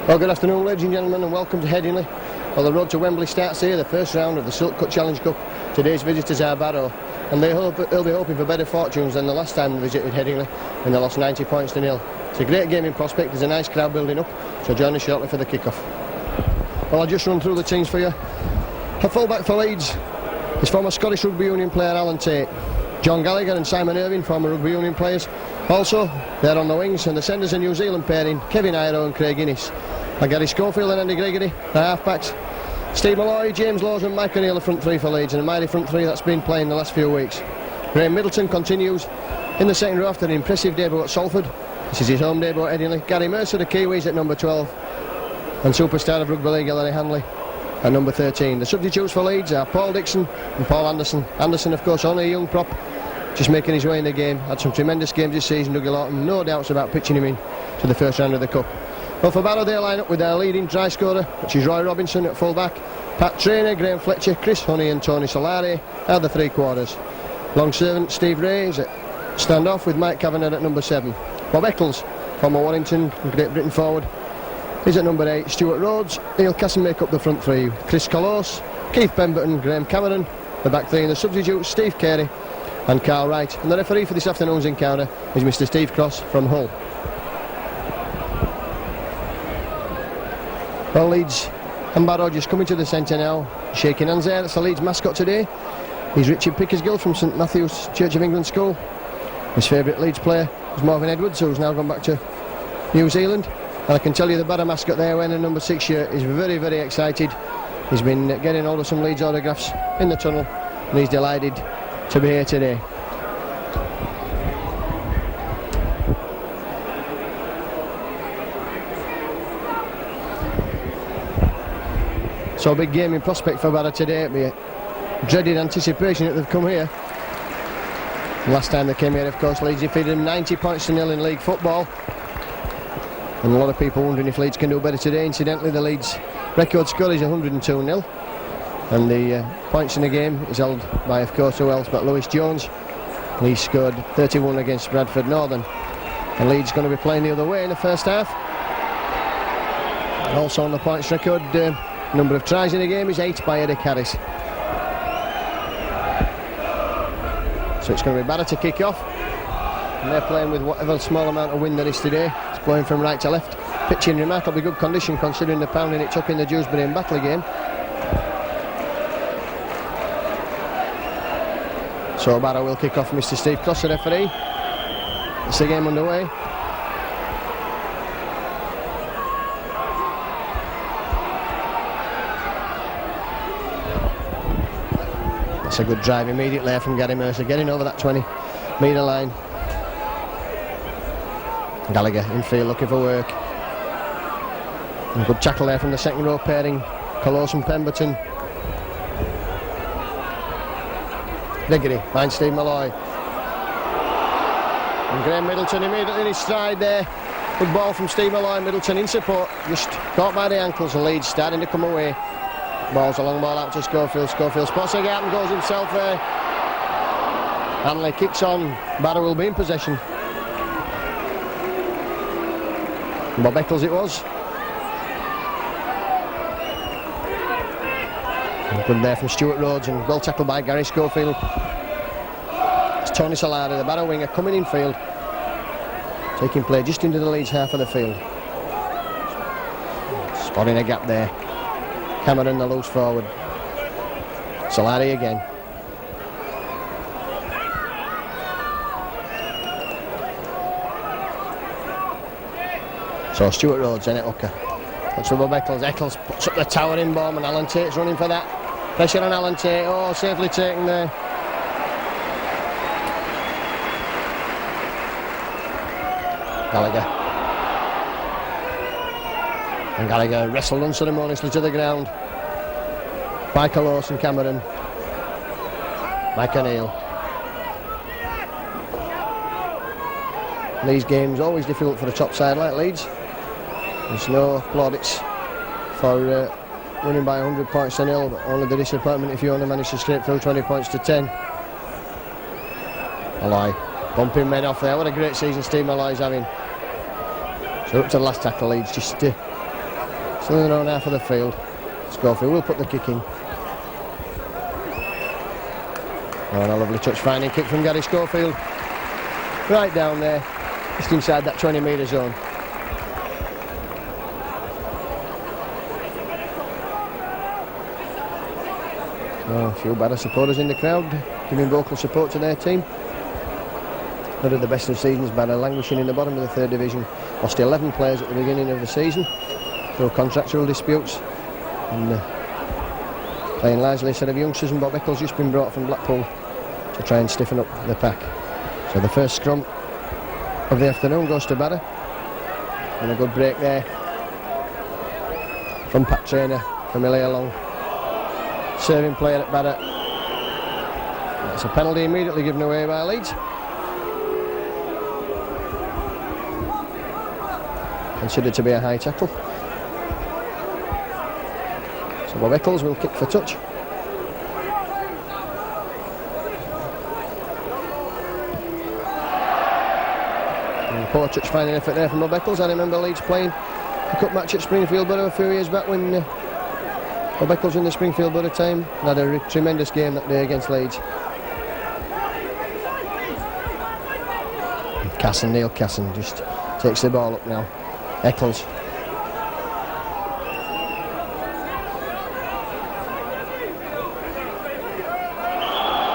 Well, good afternoon, ladies and gentlemen, and welcome to Headingley. Well, the road to Wembley starts here, the first round of the Silk Cut Challenge Cup. Today's visitors are Barrow, and they'll be hoping for better fortunes than the last time they visited Headingley, when they lost 90 points to nil. It's a great game in prospect, there's a nice crowd building up, so join us shortly for the kick-off. Well, I'll just run through the teams for you. A full-back for Leeds is former Scottish Rugby Union player Alan Tate. John Gallagher and Simon Irving, former Rugby Union players. Also, they're on the wings, and the centres a New Zealand pairing, Kevin Iro and Craig Innes. And Gary Schofield and Andy Gregory, the half-backs. Steve Malloy, James Laws and Mike O'Neill, the front three for Leeds, and a mighty front three that's been playing the last few weeks. Graham Middleton continues in the second row after an impressive debut at Salford. This is his home debut at Headingley. Gary Mercer, the Kiwis, at number 12. And superstar of Rugby League, Ellery Hanley, at number 13. The substitutes for Leeds are Paul Dixon and Paul Anderson. Anderson, of course, only a young prop, just making his way in the game. Had some tremendous games this season, Dougie Lawton. No doubts about pitching him in to the first round of the Cup. Well, for Barrow, they line up with their leading try scorer, which is Roy Robinson at full-back. Pat Traynor, Graham Fletcher, Chris Honey and Tony Solari are the three quarters. Long servant Steve Ray is at stand-off with Mike Kavanagh at number 7. Bob Eccles, former Warrington and Great Britain forward, is at number 8. Stuart Rhodes, Neil Casson make up the front three. Chris Colos, Keith Pemberton, Graham Cameron, the back three, and the substitutes Steve Carey and Carl Wright. And the referee for this afternoon's encounter is Mr Steve Cross from Hull. Well, Leeds and Barrow just coming to the centre now, shaking hands there. That's the Leeds mascot today. He's Richard Pickersgill from St Matthew's Church of England School. His favourite Leeds player is Marvin Edwards, who's now gone back to New Zealand. And I can tell you the Barrow mascot there, wearing a number 6 shirt, is very, very excited. He's been getting hold of some Leeds autographs in the tunnel, and he's delighted to be here today. So a big game in prospect for Barrow today. It'll be a dreaded anticipation that they've come here. Last time they came here, of course, Leeds defeated them 90 points to nil in league football. And a lot of people wondering if Leeds can do better today. Incidentally, the Leeds record score is 102-0. And the points in the game is held by, of course, who else but Lewis Jones. And he scored 31 against Bradford Northern. And Leeds going to be playing the other way in the first half. Also on the points record, number of tries in the game is 8 by Eric Harris. So it's going to be Barrow to kick off. And they're playing with whatever small amount of wind there is today. It's blowing from right to left. Pitching in remarkably good condition considering the pounding it took in the Dewsbury and Batley game. So Barrow will kick off. Mr Steve Cross, the referee. It's the game underway. That's a good drive immediately there from Gary Mercer, getting over that 20-metre line. Gallagher infield looking for work. And good tackle there from the second row pairing, Colos and Pemberton. Gregory finds Steve Malloy. And Graham Middleton immediately in his stride there. Good ball from Steve Malloy. Middleton in support, just caught by the ankles, and Leeds starting to come away. Ball's a long ball out to Schofield. Schofield spots a gap and goes himself there. Hanley kicks on. Barrow will be in possession. Bob Eccles it was. And good there from Stuart Rhodes, and well tackled by Gary Schofield. It's Tony Solari, the Barrow winger, coming in field, taking play just into the Leeds half of the field. Spotting a gap there. Cameron the loose forward. Solari again. So Stuart Rhodes then at hooker. Looks for Bob Eccles. Eccles puts up the towering bomb, and Alan Tate's running for that. Pressure on Alan Tate. Oh, safely taken there. Gallagher. And Gallagher wrestled unceremoniously to the ground by Colos and Cameron. Mike O'Neill. These games always difficult for a top side like Leeds. There's no plaudits for winning by 100 points to nil, but only the disappointment if you only manage to scrape through 20 points to 10. Malloy bumping men off there. What a great season Steve Malloy's having. So up to the last tackle, Leeds just Still in their own half of the field. Schofield will put the kick in. Oh, and a lovely touch finding kick from Gary Schofield. Right down there, just inside that 20-metre zone. Oh, a few Barrow supporters in the crowd, giving vocal support to their team. Not at the best of seasons, Barrow languishing in the bottom of the third division. Lost 11 players at the beginning of the season through contractual disputes. And playing largely a set of youngsters, and Bob Eccles just been brought from Blackpool to try and stiffen up the pack. So the first scrum of the afternoon goes to Barrow. And a good break there from Pat Trainer, familiar long serving player at Barrow. That's a penalty immediately given away by Leeds. Considered to be a high tackle. So Bob Eccles will kick for touch. Poor touch finding effort there from Bob Eccles. I remember Leeds playing a cup match at Springfield Borough a few years back when Bob Eccles in the Springfield Borough team had a tremendous game that day against Leeds. Neil Casson just takes the ball up now. Eccles.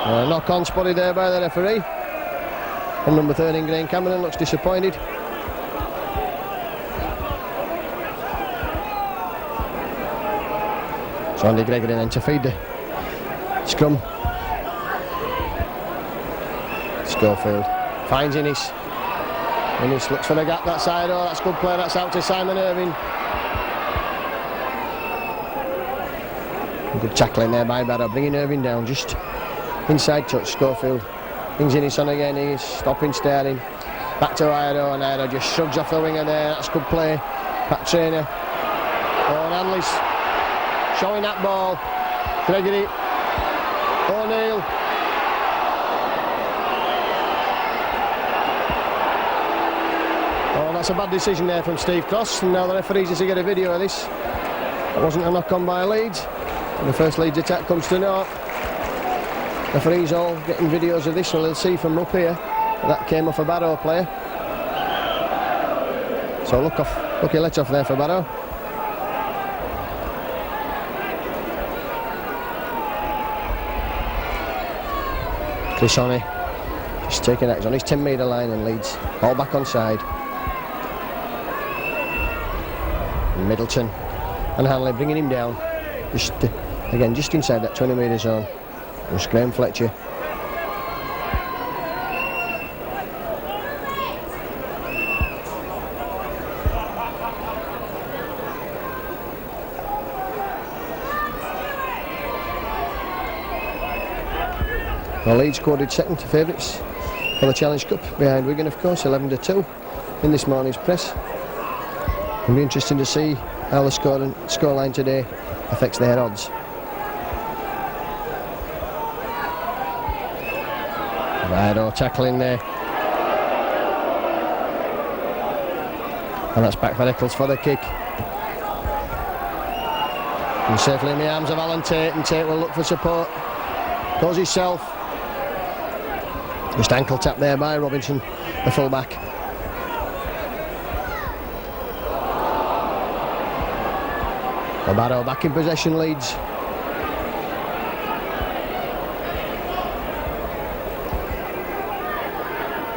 A knock-on spotted there by the referee. And number 13, Graham Cameron, looks disappointed. So Andy Gregory then to feed the scrum. Schofield finds Innes. Innes looks for the gap that side. Oh, that's good play. That's out to Simon Irving. Good tackling there by Barrow, bringing Irving down just inside touch. Schofield brings Innes on again. He's stopping, staring. Back to Iro, and Iro just shrugs off the winger there. That's good play. Pat Trainer. Oh, and Hanley's showing that ball. Gregory. O'Neill. Oh, that's a bad decision there from Steve Cross, and now the referees is to get a video of this. That wasn't a knock-on by Leeds. And the first Leeds attack comes to naught. Referees all getting videos of this, so they'll see from up here that came off a Barrow player. So look your let off there for Barrow. Chris Honey just taking that, he's on his 10-metre line, and Leeds all back on side. And Middleton and Hanley bringing him down, just again just inside that 20-metre zone. There's Graham Fletcher. Well, Leeds scored second to favourites for the Challenge Cup behind Wigan, of course, 11-2 in this morning's press. It'll be interesting to see how the scoreline today affects their odds. Rido tackling there. And that's back for Eccles for the kick. And safely in the arms of Alan Tate, and Tate will look for support. Goes himself. Just ankle tap there by Robinson, the full-back. Barrow back in possession, Leeds.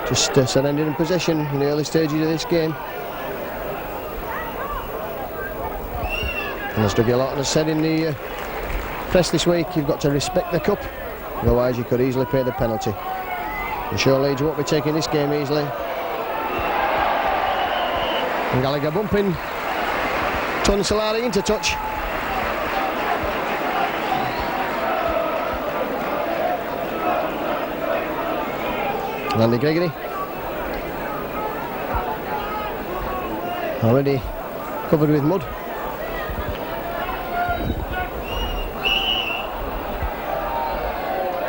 Just surrendered in possession in the early stages of this game. And as Dougie Lawton has said in the press this week, you've got to respect the cup, otherwise you could easily pay the penalty. I'm sure Leeds won't be taking this game easily. And Gallagher bumping Tony Solari into touch. And Andy Gregory already covered with mud.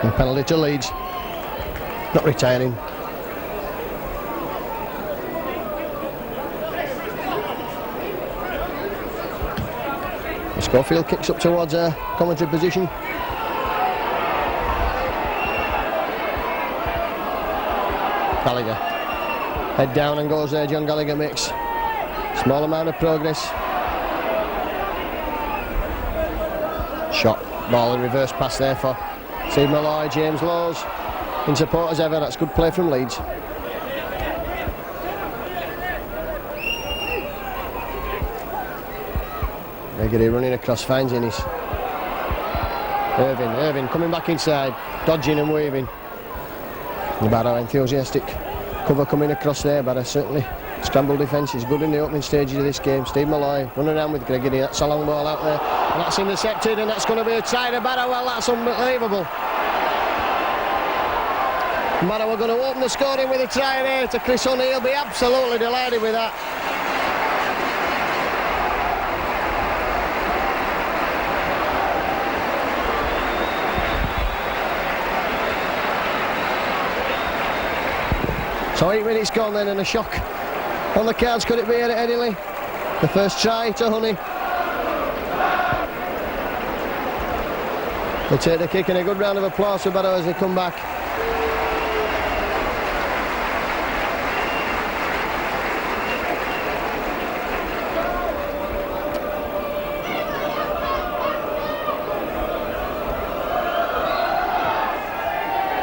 And penalty to Leeds. Not retiring. Schofield kicks up towards a commentary position. Gallagher. Head down and goes there. John Gallagher makes small amount of progress. Shot. Ball in reverse pass there for Steve Malloy. James Lowes in support as ever. That's good play from Leeds. Gregory running across, finds Innes. Irving coming back inside, dodging and waving. The Barrow enthusiastic cover coming across there. Barrow certainly scrambled defence is good in the opening stages of this game. Steve Malloy running around with Gregory. That's a long ball out there. And that's intercepted, and that's going to be a try to Barrow. Well, that's unbelievable. Barrow are going to open the scoring with a try there to Chris O'Neill. Be absolutely delighted with that. So 8 minutes gone then, and a shock on the cards. Could it be here at Headingley? The first try to Honey. They take the kick, and a good round of applause for Barrow as they come back.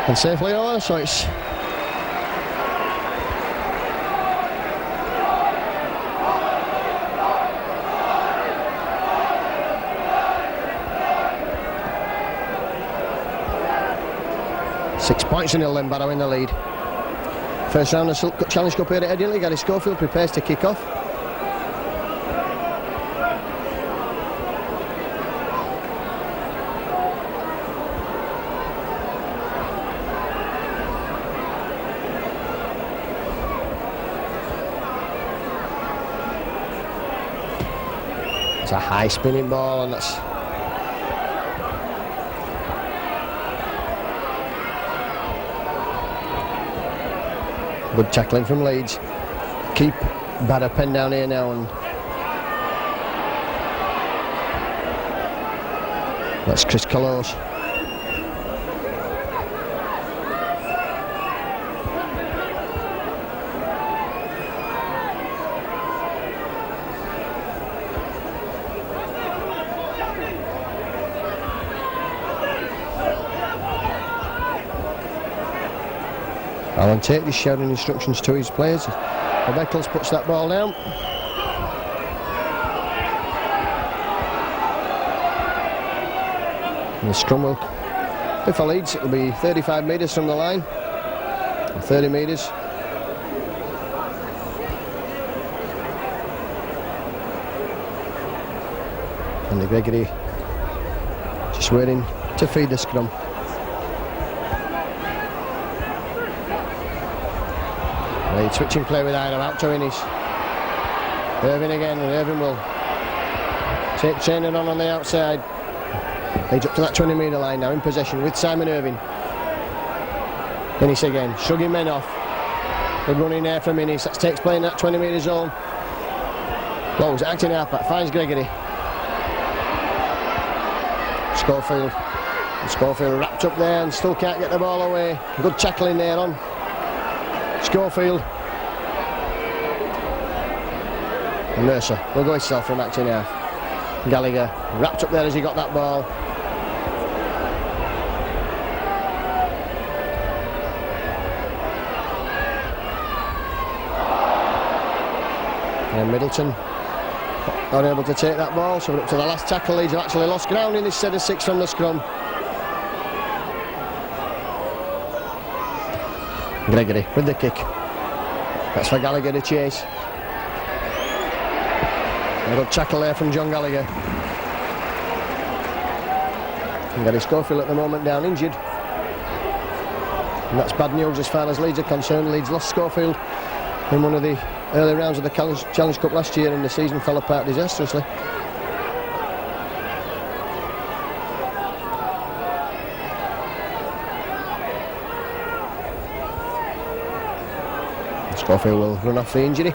And safely over, so it's .6 then. Barrow in the lead. First round of Silk Challenge Cup here at Headingley. Gary Schofield prepares to kick off. It's a high spinning ball, and that's good tackling from Leeds. Keep Barrow penned down here now, and that's Chris Collos. Alan Tate is shouting instructions to his players. Beckles puts that ball down. And the scrum will be for Leeds. It'll be 35 metres from the line. 30 metres. And the Gregory just waiting to feed the scrum. Switching play with Ida out to Innes. Irving again, and Irving will take training on the outside. Leads up to that 20 metre line now, in possession with Simon Irving. Innes again, shrugging men off. Good running there from Innes. That takes play in that 20 metre zone. Lowes acting halfback, finds Gregory. Schofield wrapped up there and still can't get the ball away. Good tackling there on Schofield. And Mercer will go himself from acting half. Gallagher wrapped up there as he got that ball. And Middleton not able to take that ball, so we're up to the last tackle. Leeds have actually lost ground in this set of 6 from the scrum. Gregory with the kick. That's for Gallagher to chase. A good tackle there from John Gallagher. And Gary Schofield at the moment down injured. And that's bad news as far as Leeds are concerned. Leeds lost Schofield in one of the early rounds of the Challenge Cup last year, and the season fell apart disastrously. Schofield will run off the injury.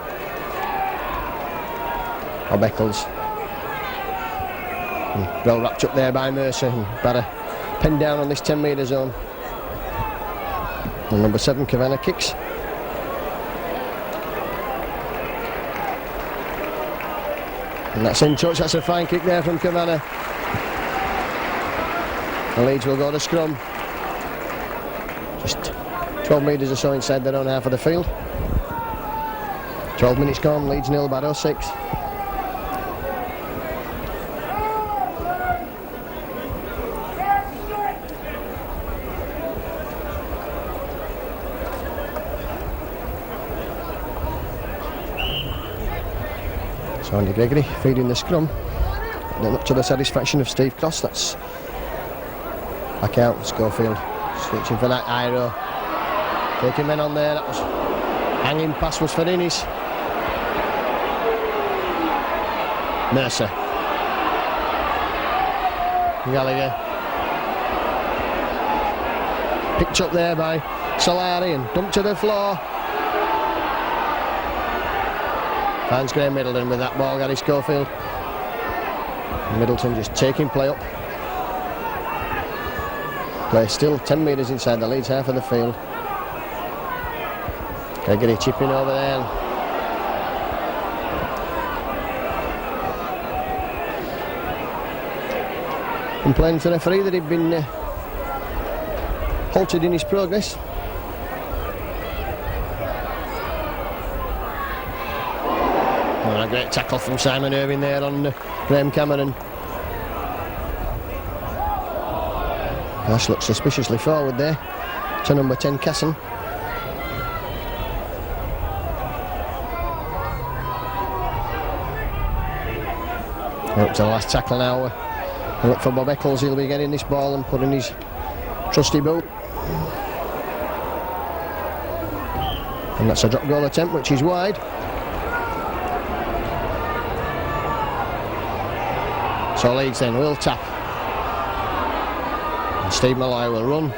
Or Beckles. Well wrapped up there by Mercer, and Barrow pinned down on this 10-metre zone. And number 7, Kavanagh kicks. And that's in touch. That's a fine kick there from Kavanagh. The Leeds will go to scrum. Just 12 metres or so inside their own half of the field. 12 minutes gone, Leeds 0, Barrow 6. So Andy Gregory feeding the scrum. Not to the satisfaction of Steve Cross. That's back out, Schofield switching for that Iro. Taking men on there, that was hanging pass was for Innes. Mercer. Gallagher. Picked up there by Solari and dumped to the floor. Finds Graham Middleton with that ball, Gary Schofield. Middleton just taking play up. Play still 10 metres inside the Leeds half of the field. Gregory chipping over there. Complaining to the referee that he'd been halted in his progress. Oh, a great tackle from Simon Irving there on Graham Cameron. Ash looks suspiciously forward there to number 10 Casson. Up to the last tackle now. Look for Bob Eccles, he'll be getting this ball and putting his trusty boot. And that's a drop goal attempt, which is wide. So Leeds then will tap. And Steve Malloy will run.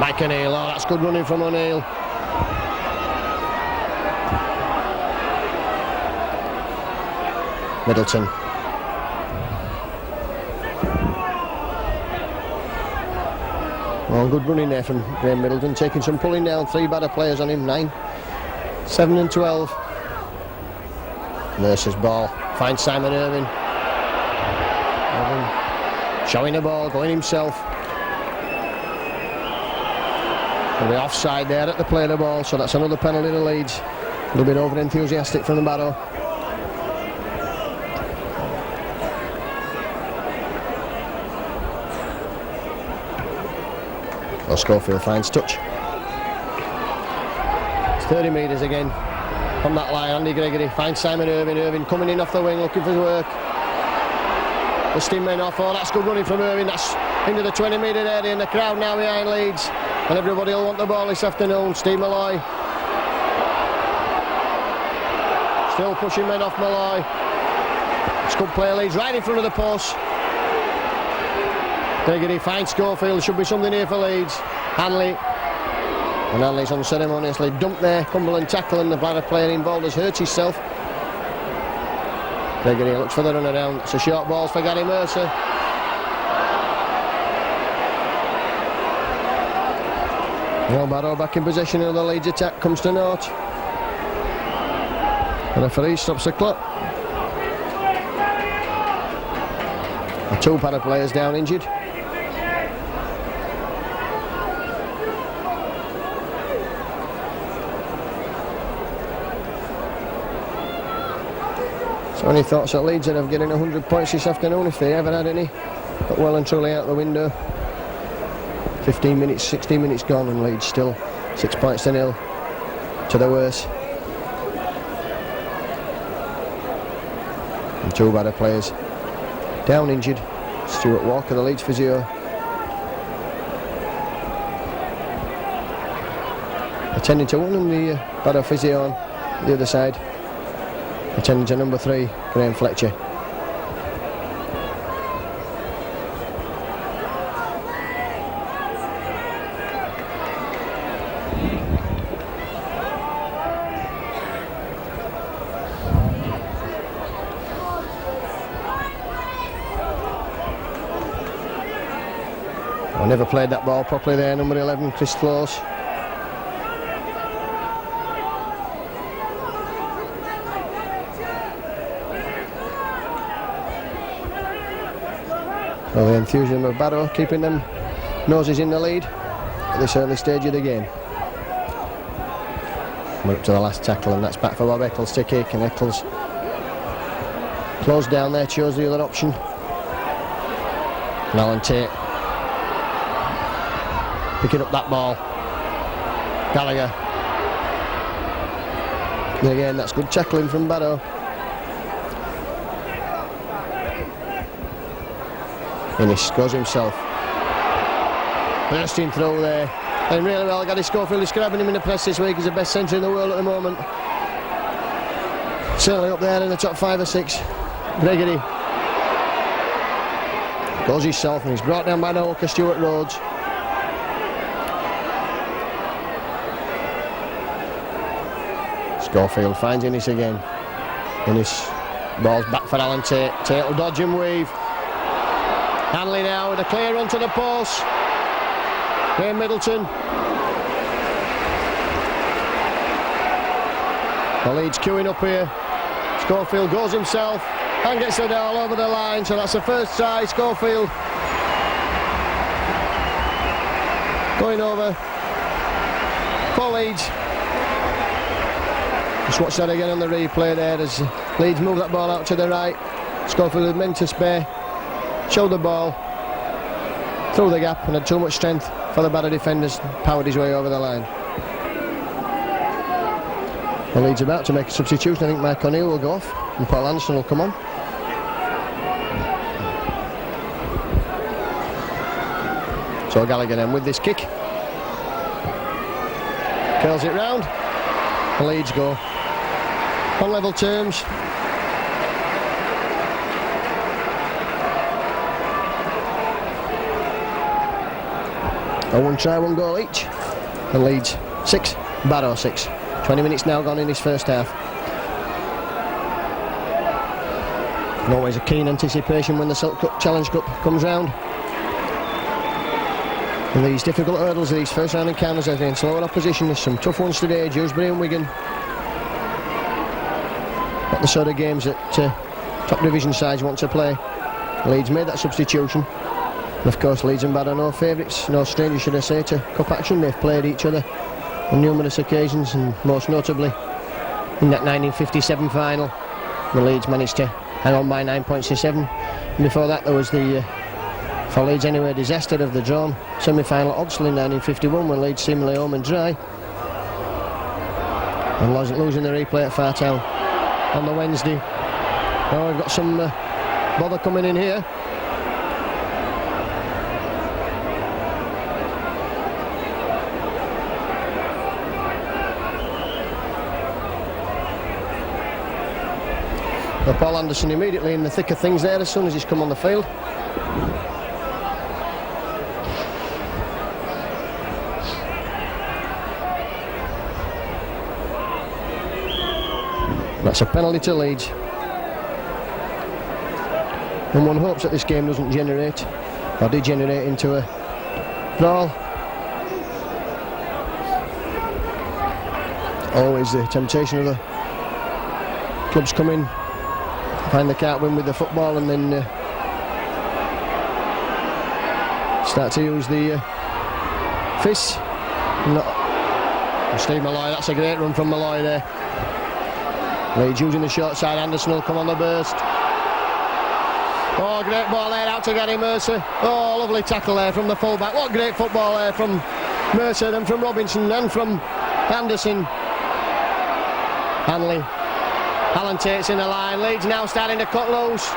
Mike O'Neill, oh that's good running from O'Neill. Middleton. Oh, good running there from Graham Middleton, taking some pulling down, 3 Barrow players on him, 9, 7 and 12. Mercer's ball, finds Simon Irving. Irving showing the ball, going himself. There'll be offside there at the play of the ball, so that's another penalty to Leeds. A little bit over enthusiastic from the Barrow. Well, Schofield finds touch. It's 30 metres again from that line. Andy Gregory finds Simon Irving. Irving coming in off the wing looking for work. The steam men off. Oh, that's good running from Irving. That's into the 20-metre area, and the crowd now behind Leeds. And everybody will want the ball this afternoon. Steve Malloy. Still pushing men off Malloy. It's good play, Leeds right in front of the post. Gregory finds Schofield. There should be something here for Leeds. Hanley. And Hanley's unceremoniously dumped there. Cumberland tackle, and the Barrow player involved has hurt himself. Gregory looks for the run around. It's a short ball for Gary Mercer. Well, Barrow back in possession of the Leeds attack. Comes to naught. The referee stops the clock. The 2 Barrow players down injured. So any thoughts at Leeds of getting 100 points this afternoon, if they ever had any? But well and truly out the window. 15 minutes, 16 minutes gone, and Leeds still 6 points to 0 to the worse. And 2 Barrow players down injured. Stuart Walker, the Leeds physio. Attending to one, and the Barrow physio on the other side. Attending to number 3, Graham Fletcher. Never played that ball properly there, number 11, Chris Close. Well, the enthusiasm of Barrow keeping them noses in the lead at this early stage of the game. We're up to the last tackle, and that's back for Bob Eccles to kick, and Eccles closed down there, chose the other option. And Alan Tate picking up that ball. Gallagher. And again, that's good tackling from Barrow. Innis scores himself. Bursting through there. And really well, Gary Schofield describing him in the press this week as the best centre in the world at the moment. Certainly up there in the top 5 or 6. Gregory goes himself, and he's brought down by the hooker, Stuart Rhodes. Schofield finds Innis again. Innis, ball's back for Alan Tate. Tate will dodge and weave. Hanley now with a clear run to the post. Graham Middleton. The Leeds queuing up here. Schofield goes himself and gets it all over the line, so that's the first try. Schofield going over for Leeds. Just watch that again on the replay there as Leeds move that ball out to the right. Schofield had meant to spare, showed the ball through the gap and had too much strength for the Barrow defenders, powered his way over the line. The Leeds about to make a substitution. I think Mike O'Neill will go off and Paul Anderson will come on. So Gallagher then with this kick, curls it round. The Leeds go on level terms. A 1 try, 1 goal each. And Leeds 6, Barrow 6. 20 minutes now gone in this first half. And always a keen anticipation when the Silk Cup Challenge Cup comes round. And these difficult hurdles, these first round encounters are against slower opposition. There's some tough ones today, Dewsbury and Wigan. Not the sort of games that top division sides want to play. Leeds made that substitution. And of course Leeds and Barrow are no favourites, no strangers should I say to cup action. They've played each other on numerous occasions, and most notably in that 1957 final the Leeds managed to hang on by 9 points to 7. And before that there was the for Leeds anyway disaster of the drawn semi-final at Odsal in 1951 when Leeds seemingly home and dry, and losing the replay at Fartown on the Wednesday. Now we've got some bother coming in here. Well, Paul Anderson immediately in the thick of things there as soon as he's come on the field. That's a penalty to Leeds. And one hopes that this game doesn't generate, or degenerate into a brawl. Always the temptation of the clubs come in, find they can't win with the football, and then start to use the fists. And Steve Malloy, that's a great run from Malloy there. Leeds using the short side, Anderson will come on the burst. Oh, great ball there out to Gary Mercer. Oh, lovely tackle there from the fullback. What great football there from Mercer and from Robinson and from Anderson. Hanley. Alan Tate's in the line. Leeds now starting to cut loose.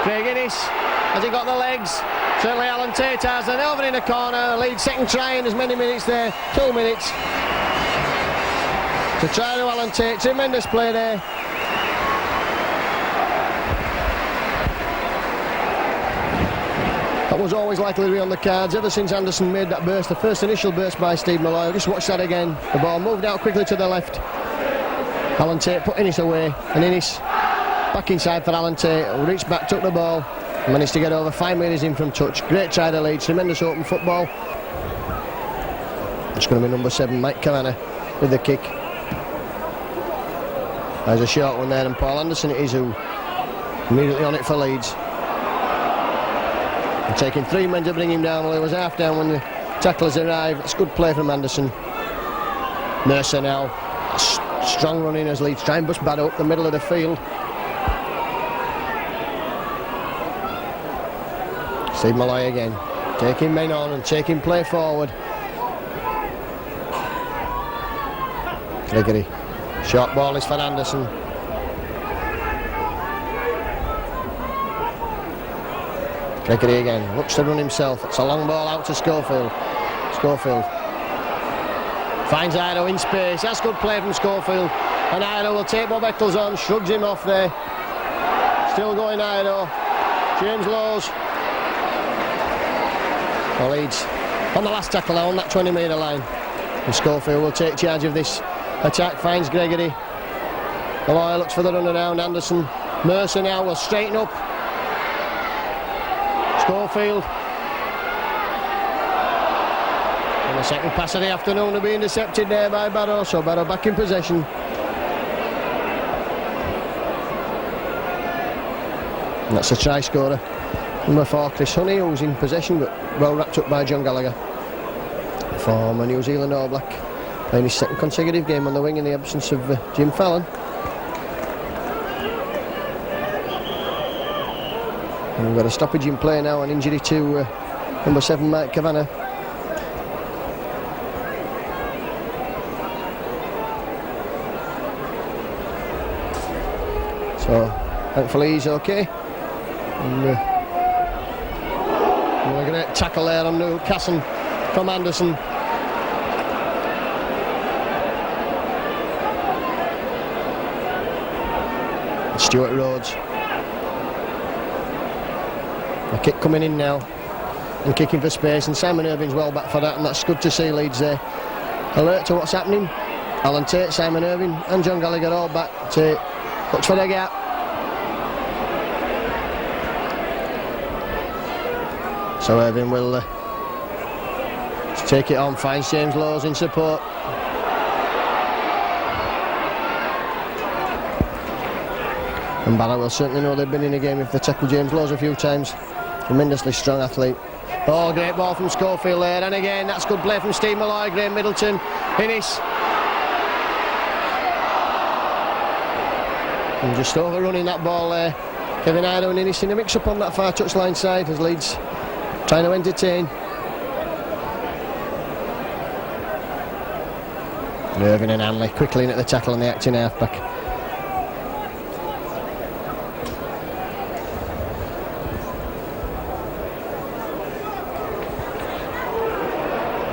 Craig Innis, has he got the legs? Certainly Alan Tate has. And over in the corner, Leeds second try in as many minutes there. 2 minutes. To try to Alan Tate. Tremendous play there. That was always likely to be on the cards ever since Anderson made that burst, the first initial burst by Steve Malloy. Just watch that again. The ball moved out quickly to the left. Alan Tate put Innis away, and Innis back inside for Alan Tate, who reached back, took the ball, Managed to get over 5 metres in from touch. Great try to Leeds, tremendous open football. It's going to be number 7, Mike Kavanagh, with the kick. There's a short one there, and Paul Anderson it is who immediately on it for Leeds. And taking 3 men to bring him down. Well, he was half down when the tacklers arrived. It's good play from Anderson. Mercer now. Strong running as Leeds try and bust Barrow up the middle of the field. Steve Malloy again, taking men on and taking play forward. Gregory, short ball is for Anderson. Gregory again, looks to run himself. It's a long ball out to Schofield. Schofield finds Ido in space. That's good play from Schofield. And Ido will take Bob Eccles on, shrugs him off there. Still going Ido. James Lowes. Well, Leeds on the last tackle now on that 20-metre line. And Schofield will take charge of this attack, finds Gregory. Malloy looks for the run around Anderson. Mercer now will straighten up. Schofield. And the second pass of the afternoon will be intercepted there by Barrow, so Barrow back in possession. And that's a try scorer. Number 4, Chris Honey, who's in possession, but well wrapped up by John Gallagher. Former New Zealand All Black, playing his second consecutive game on the wing in the absence of Jim Fallon. And we've got a stoppage in play now, an injury to number 7, Mike Kavanagh. So, thankfully he's okay. And, a great tackle there on Newcastle from Anderson. Stuart Rhodes. A kick coming in now and kicking for space, and Simon Irving's well back for that, and that's good to see Leeds there. Alert to what's happening. Alan Tate, Simon Irving and John Gallagher all back. Tate looks for the gap. So Irving will take it on, finds James Lowes in support. And Barrow will certainly know they've been in a game if they tackle James Lowes a few times. Tremendously strong athlete. Oh, great ball from Schofield there, and again that's good play from Steve Malloy. Graham Middleton, Innes. And just overrunning that ball there. Kevin Ido and Innes in a mix-up on that far touchline side as Leeds trying to entertain. And Irving and Hanley quickly in at the tackle on the acting halfback.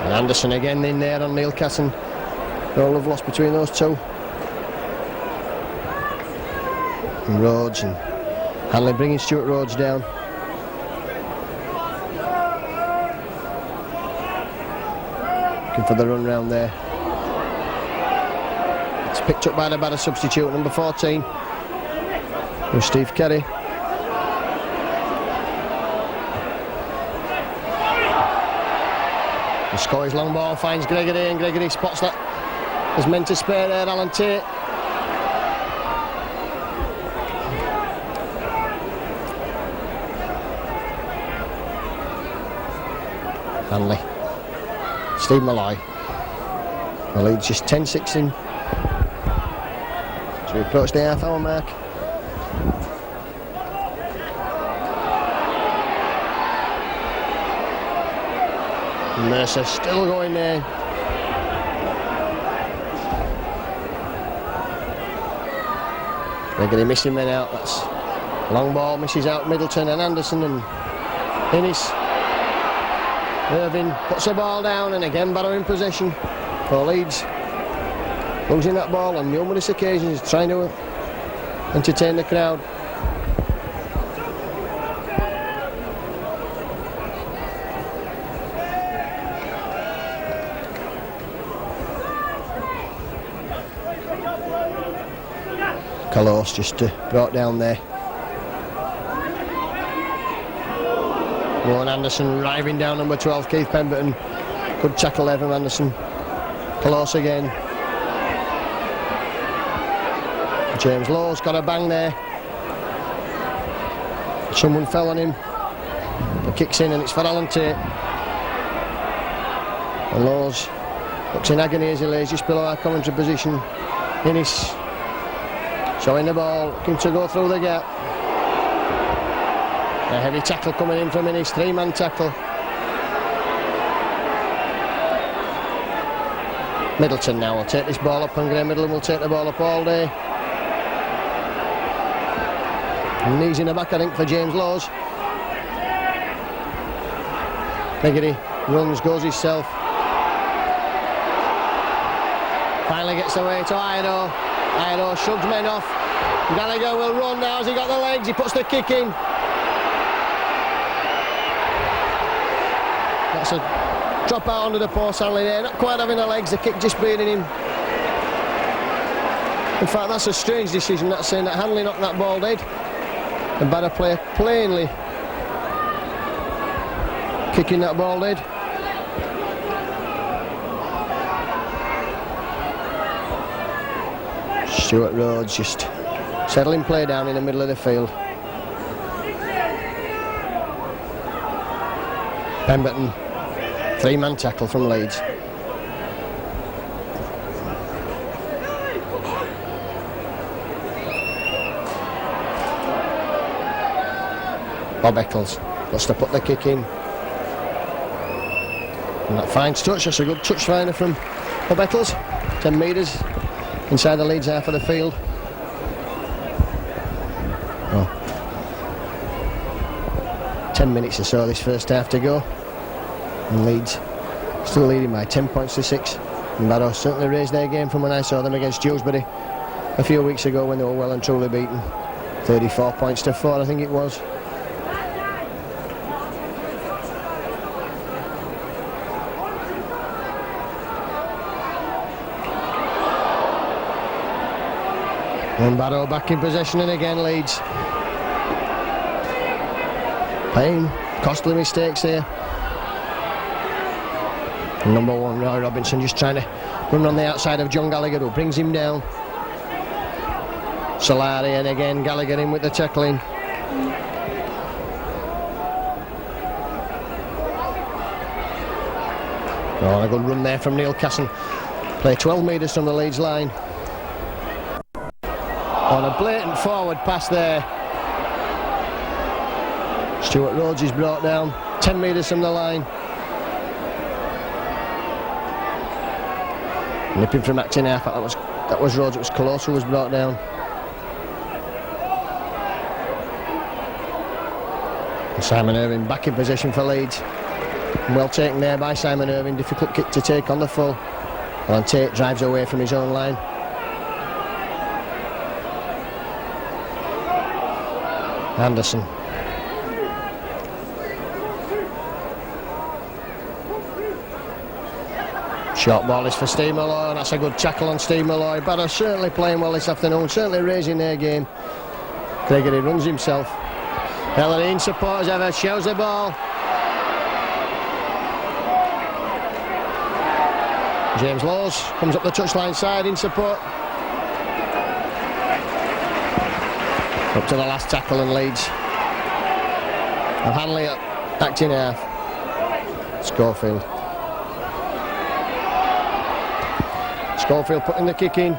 And Anderson again in there on Neil Casson. No love lost between those two. And Rhodes and Hanley bringing Stuart Rhodes down. Looking for the run round there. It's picked up by the Barrow substitute, number 14. With Steve Carey. The Scottish long ball finds Gregory, and Gregory spots that. There's meant to spare there, Alan Tate. Hanley. Steve Malloy. The lead's just 10-6 in. So we approach the half-hour mark. Mercer still going there. They're going to miss him men out. That's long ball, misses out Middleton and Anderson, and Innes. Irving puts the ball down, and again Barrow in possession for Leeds. Losing that ball on numerous occasions, trying to entertain the crowd. Kalos just brought down there. Rowan Anderson driving down number 12, Keith Pemberton. Good tackle there from Anderson. Close again. James Lowe's got a bang there. Someone fell on him. He kicks in and it's for Alan Tate. And Lowe's looks in agony as he lays just below our commentary position. Innes showing the ball, looking to go through the gap. A heavy tackle coming in from Innes, 3-man tackle. Middleton now will take this ball up, and Graham Middleton will take the ball up all day. And knees in the back, I think, for James Laws. Peggotty runs, goes himself. Finally gets away to Ido. Ido shoves men off. Gallagher will run now. Has he got the legs? He puts the kick in. That's a drop out under the post handling there. Not quite having the legs. The kick just beating him. In fact, that's a strange decision. That's saying that Hanley knocked that ball dead. The Barrow player plainly kicking that ball dead. Stuart Rhodes just settling play down in the middle of the field. Pemberton, 3-man tackle from Leeds. Bob Eccles wants to put the kick in. And that finds touch. That's a good touch finder from Bob Eccles. 10 metres inside the Leeds half of the field. Oh. 10 minutes or so this first half to go. And Leeds still leading by 10 points to 6. And Barrow certainly raised their game from when I saw them against Dewsbury a few weeks ago when they were well and truly beaten. 34 points to 4, I think it was. And Barrow back in possession, and again Leeds playing costly mistakes here. And number 1 Roy Robinson just trying to run on the outside of John Gallagher, who brings him down. Solari, and again Gallagher in with the tackling. Oh, a good run there from Neil Casson. Play 12 metres from the Leeds line. On a blatant forward pass there. Stuart Rhodes is brought down 10 metres from the line. Nipping from acting half. That was Rhodes. It was Colosso who was brought down. And Simon Irving back in position for Leeds. Well taken there by Simon Irving. Difficult kick to take on the full. And Tate drives away from his own line. Anderson. Short ball is for Steve Malloy, and that's a good tackle on Steve Malloy. Barrow certainly playing well this afternoon, certainly raising their game. Gregory runs himself. Ellery in support as ever, shows the ball. James Laws comes up the touchline side in support. Up to the last tackle, and Leeds and Hanley up, acting half. Schofield putting the kick in.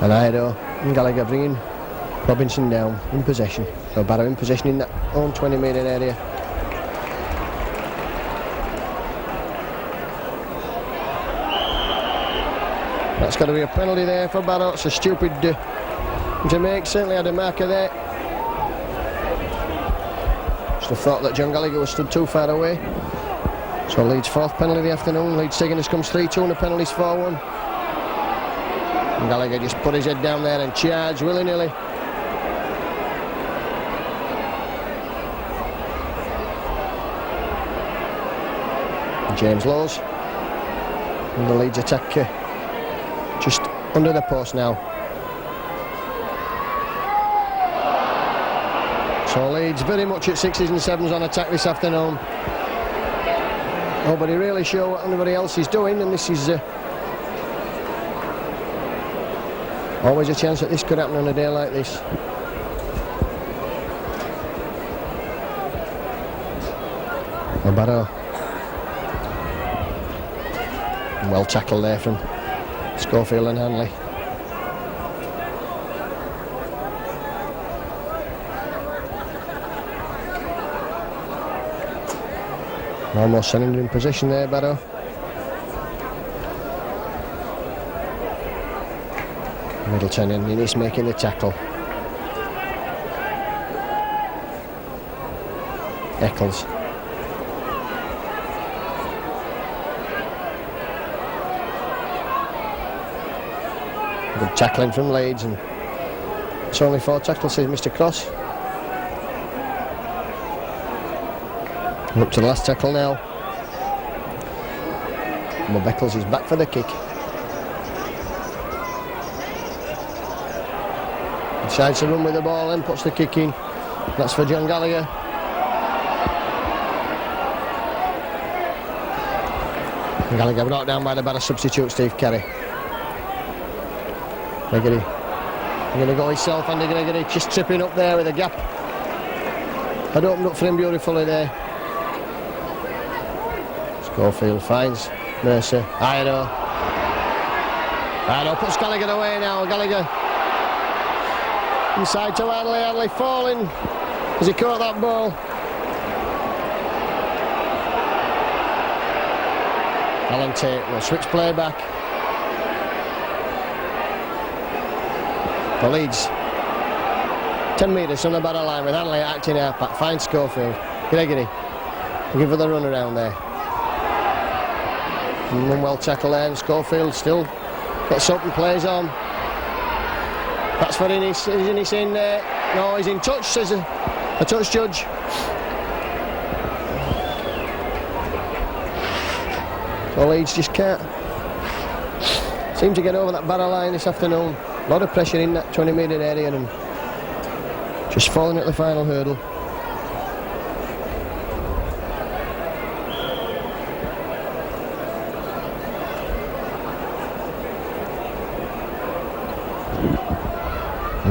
And Ido and Gallagher bringing Robinson down in possession. So Barrow in possession in that own 20-metre area. That's got to be a penalty there for Barrow. It's a stupid to make. Certainly had a marker there. Just a thought that John Gallagher was stood too far away. So Leeds' 4th penalty of the afternoon. Leeds taking us comes 3-2 and the penalty's 4-1. And Gallagher just put his head down there and charged willy-nilly. And James Laws. And the Leeds attack just under the post now. So Leeds very much at 6s and 7s on attack this afternoon. Nobody really sure what anybody else is doing, and this is always a chance that this could happen on a day like this. Barrow. Well tackled there from Schofield and Hanley. Almost sending him in position there, Barrow. Middleton, and he's making the tackle. Eccles. Good tackling from Leeds, and it's only 4 tackles, says Mr. Cross. Up to the last tackle now. Bob Eccles is back for the kick. Decides to run with the ball and puts the kick in. That's for John Gallagher. Gallagher brought down by the Barrow substitute Steve Carey. Gregory. He's going to go himself, Andy Gregory, just tripping up there with a gap. Had opened up for him beautifully there. Schofield finds Mercer. Ido puts Gallagher away now. Gallagher inside to Hanley. Hanley falling as he caught that ball. Alan Tate will switch play back. For Leeds. 10 metres on the Barrow line with Hanley acting half back. Finds Schofield. Gregory. Give her the run around there. And well tackled there, and Schofield still gets up and plays on. That's for Innis. Is Innis in there? No, he's in touch, says a touch judge. So Leeds just can't seem to get over that Barrow line this afternoon. A lot of pressure in that 20-metre area and just falling at the final hurdle.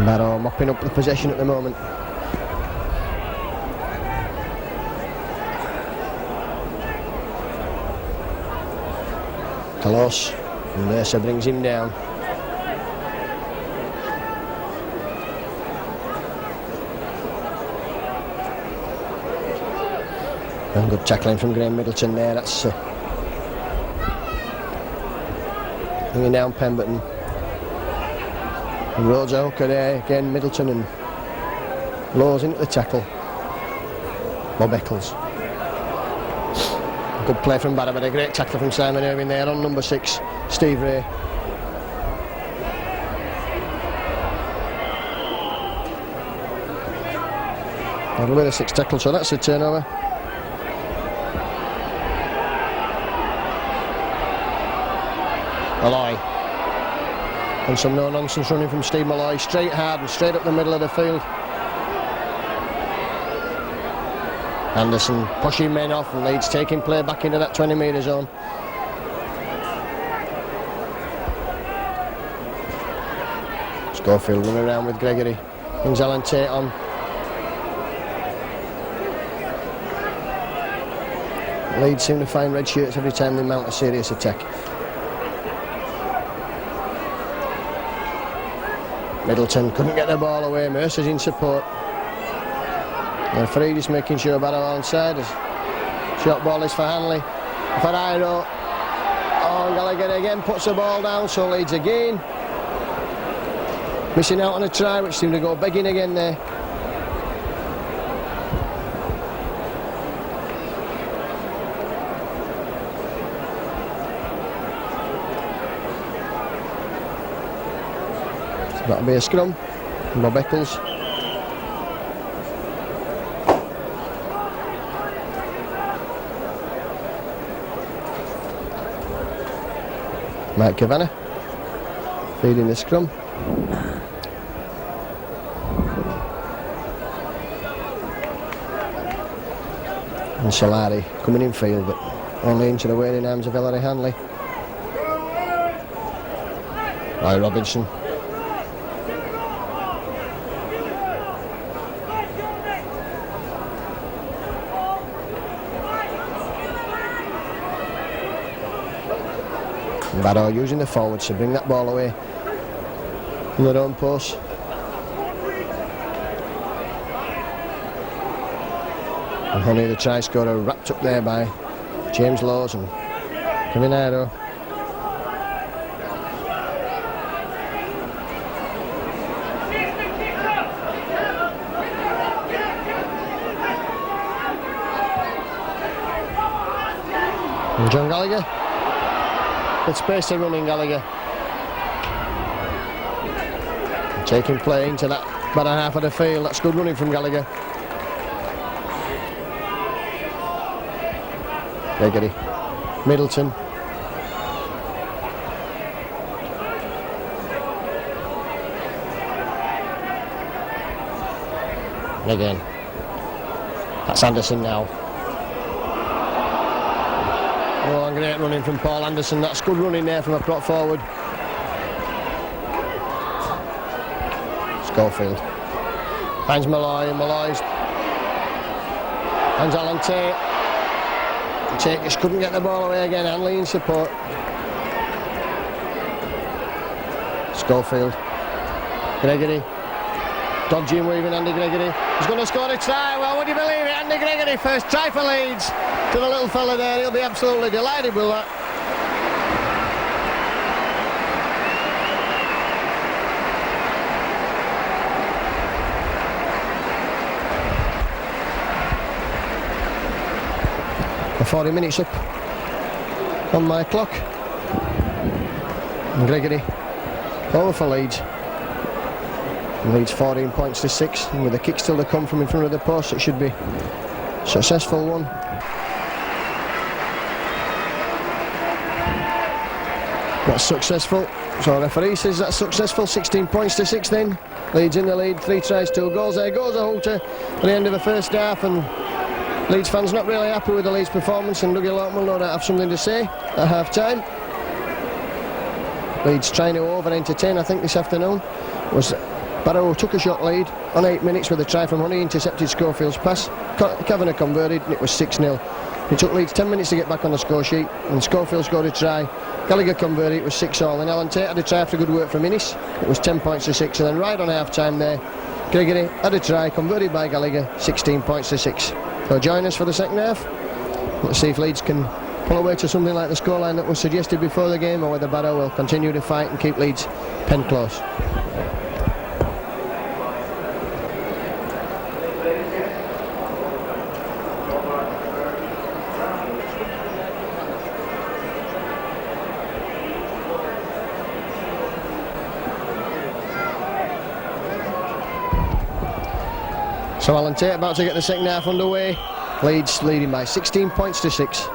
Barrow mopping up the possession at the moment. Close, and Mercer brings him down. And good tackling from Graham Middleton there. That's bringing down Pemberton. And Rhodes Hooker there, again Middleton, and Lowe's into the tackle. Bob Eccles. Good play from Barrow, but a great tackle from Simon Irving there on number 6, Steve Ray. That'll be the 6th tackle, so that's a turnover. Malloy. And some no-nonsense running from Steve Malloy, straight hard and straight up the middle of the field. Anderson pushing men off, and Leeds taking play back into that 20-metre zone. Schofield running around with Gregory. Brings Alan Tate on. Leeds seem to find red shirts every time they mount a serious attack. Middleton couldn't get the ball away. Mercer's in support. The referee just making sure Barrow onside. Short ball is for Hanley. For Ido. Oh, Gallagher again puts the ball down, so Leeds again. Missing out on a try, which seemed to go begging again there. So that'll be a scrum. Bob Eccles. Mike Kavanagh feeding the scrum. And Solari coming in field, but only into the waiting arms of Ellery Hanley. Roy Robinson. Barrow using the forwards to bring that ball away from their own post. And Honey, the try scorer, wrapped up there by James Laws and Caminero. And John Gallagher. Good space to run in, Gallagher. Taking play into that better half of the field. That's good running from Gallagher. Gregory, Middleton. Again. That's Anderson now. Oh, and great running from Paul Anderson. That's good running there from a prop forward. Schofield finds Malloy, and Malloy's finds Alan Tate. Tate just couldn't get the ball away again. Hanley in support. Schofield, Gregory, dodging, weaving. Andy Gregory. He's going to score a try. Well, would you believe it? Andy Gregory, first try for Leeds. To the little fella there, he'll be absolutely delighted with that. For 40 minutes up on my clock. And Gregory over for Leeds. And Leeds 14 points to 6, and with a kick still to come from in front of the post, it should be a successful one. That's successful. So the referee says that's successful. 16 points to 6 then. Leeds in the lead, 3 tries, 2 goals. There goes a halter at the end of the first half, and Leeds fans not really happy with the Leeds performance, and Dougie Lawton will no doubt have something to say at half time. Leeds trying to over-entertain, I think, this afternoon. Was Barrow took a shot lead on 8 minutes with a try from Honey, intercepted Schofield's pass. Kavanagh converted, and it was 6-0. It took Leeds 10 minutes to get back on the score sheet, and Schofield scored a try. Gallagher converted, it was 6-all, and Alan Tate had a try after good work from Innes. It was 10 points to 6, and then right on half time there, Gregory had a try, converted by Gallagher, 16 points to 6. So join us for the second half. Let's see if Leeds can pull away to something like the scoreline that was suggested before the game, or whether Barrow will continue to fight and keep Leeds pen close. So Alan Tate about to get the second half underway. Leeds leading by 16 points to 6.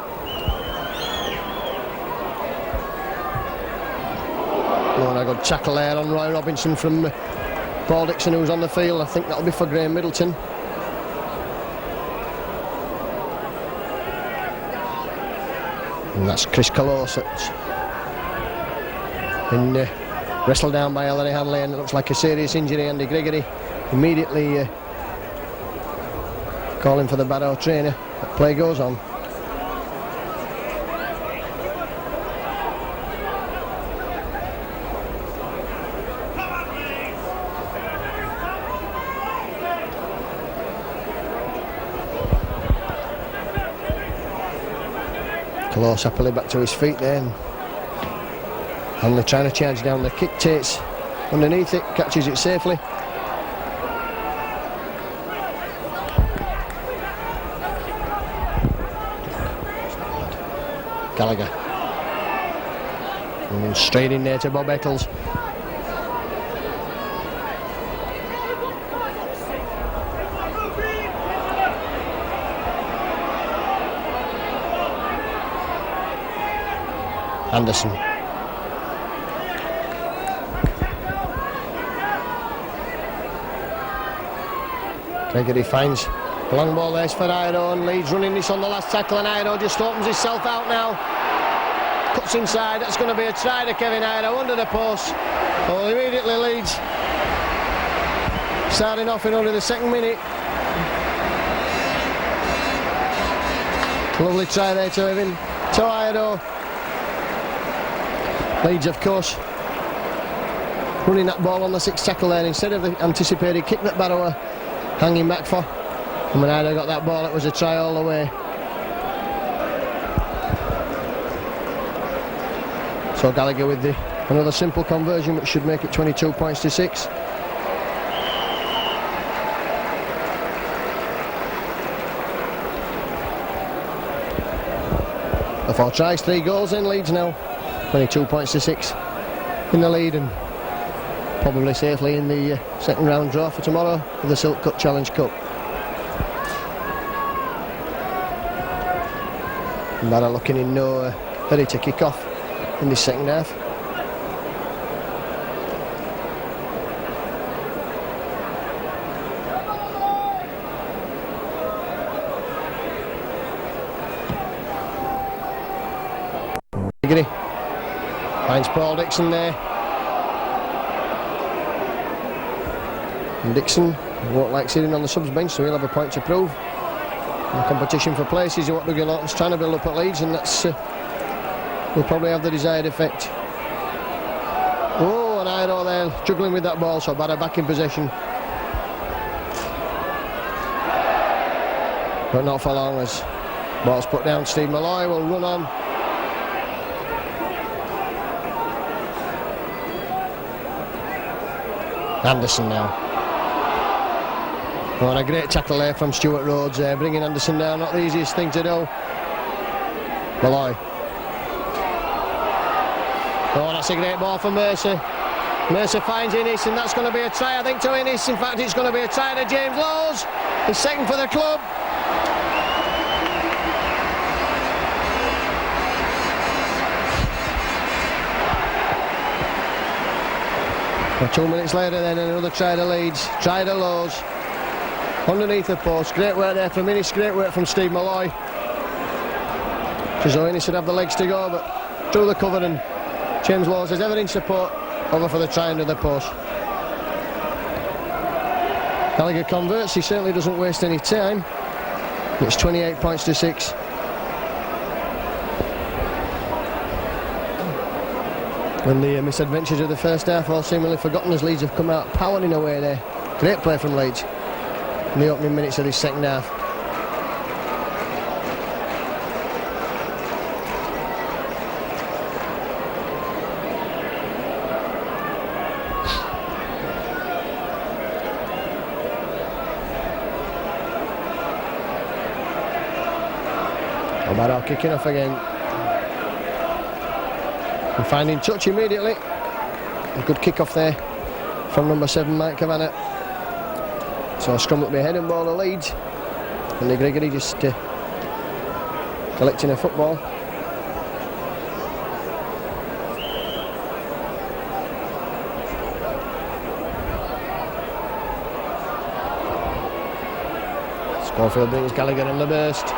Oh, and a good tackle there on Roy Robinson from Paul Dixon, who's on the field. I think that'll be for Graham Middleton. And that's Chris Close that's been wrestled down by Ellery Hanley, and it looks like a serious injury. Andy Gregory immediately calling for the Barrow trainer. But play goes on. Close happily back to his feet there, and Hanley trying to charge down the kick. Tate's underneath it, catches it safely. Gallagher. And straight in there to Bob Eccles. Anderson. Gregory finds Long ball there for Iro, and Leeds running this on the last tackle, and Iro just opens himself out now. Cuts inside, that's going to be a try to Kevin Iro under the post. Oh, immediately Leeds starting off in only the second minute. Lovely try there to him, to Iro. Leeds, of course, running that ball on the sixth tackle there instead of the anticipated kick that Barrow were hanging back for. And when Iro got that ball, it was a try all the way. So Gallagher with another simple conversion, which should make it 22 points to 6. The 4 tries, 3 goals in Leeds now. 22 points to 6 in the lead, and probably safely in the second round draw for tomorrow for the Silk Cut Challenge Cup. Barrow looking in no hurry to kick off in this second half. Finds Paul Dixon there. And Dixon won't like sitting on the subs bench, so he'll have a point to prove. In the competition for places, what Dougie Lawton's trying to build up at Leeds, and that's will probably have the desired effect. Oh, and Iro there juggling with that ball, so Barrow back in possession. But not for long, as ball's put down. Steve Malloy will run on. Anderson now. Oh, and a great tackle there from Stuart Rhodes there, bringing Anderson down, not the easiest thing to do. Malloy. Oh, that's a great ball for Mercer. Mercer finds Innes, and that's going to be a try, I think, to Innes. In fact, it's going to be a try to James Lowes. His second for the club. And 2 minutes later then, another try to Leeds. Try to Lowes. Underneath the post. Great work there from Innes, great work from Steve Malloy. As though Innes should have the legs to go, but through the cover, and James Lowes has ever in support, over for the try under the post. Gallagher converts, he certainly doesn't waste any time. It's 28 points to 6. And the misadventures of the first half all seemingly forgotten, as Leeds have come out powering away there. Great play from Leeds in the opening minutes of this second half. Barrow kicking off again. And finding touch immediately. A good kick off there from number 7, Mike Kavanagh. So a scrum up behind and ball to Leeds. And the Gregory just collecting a football. Schofield brings Gallagher on the burst.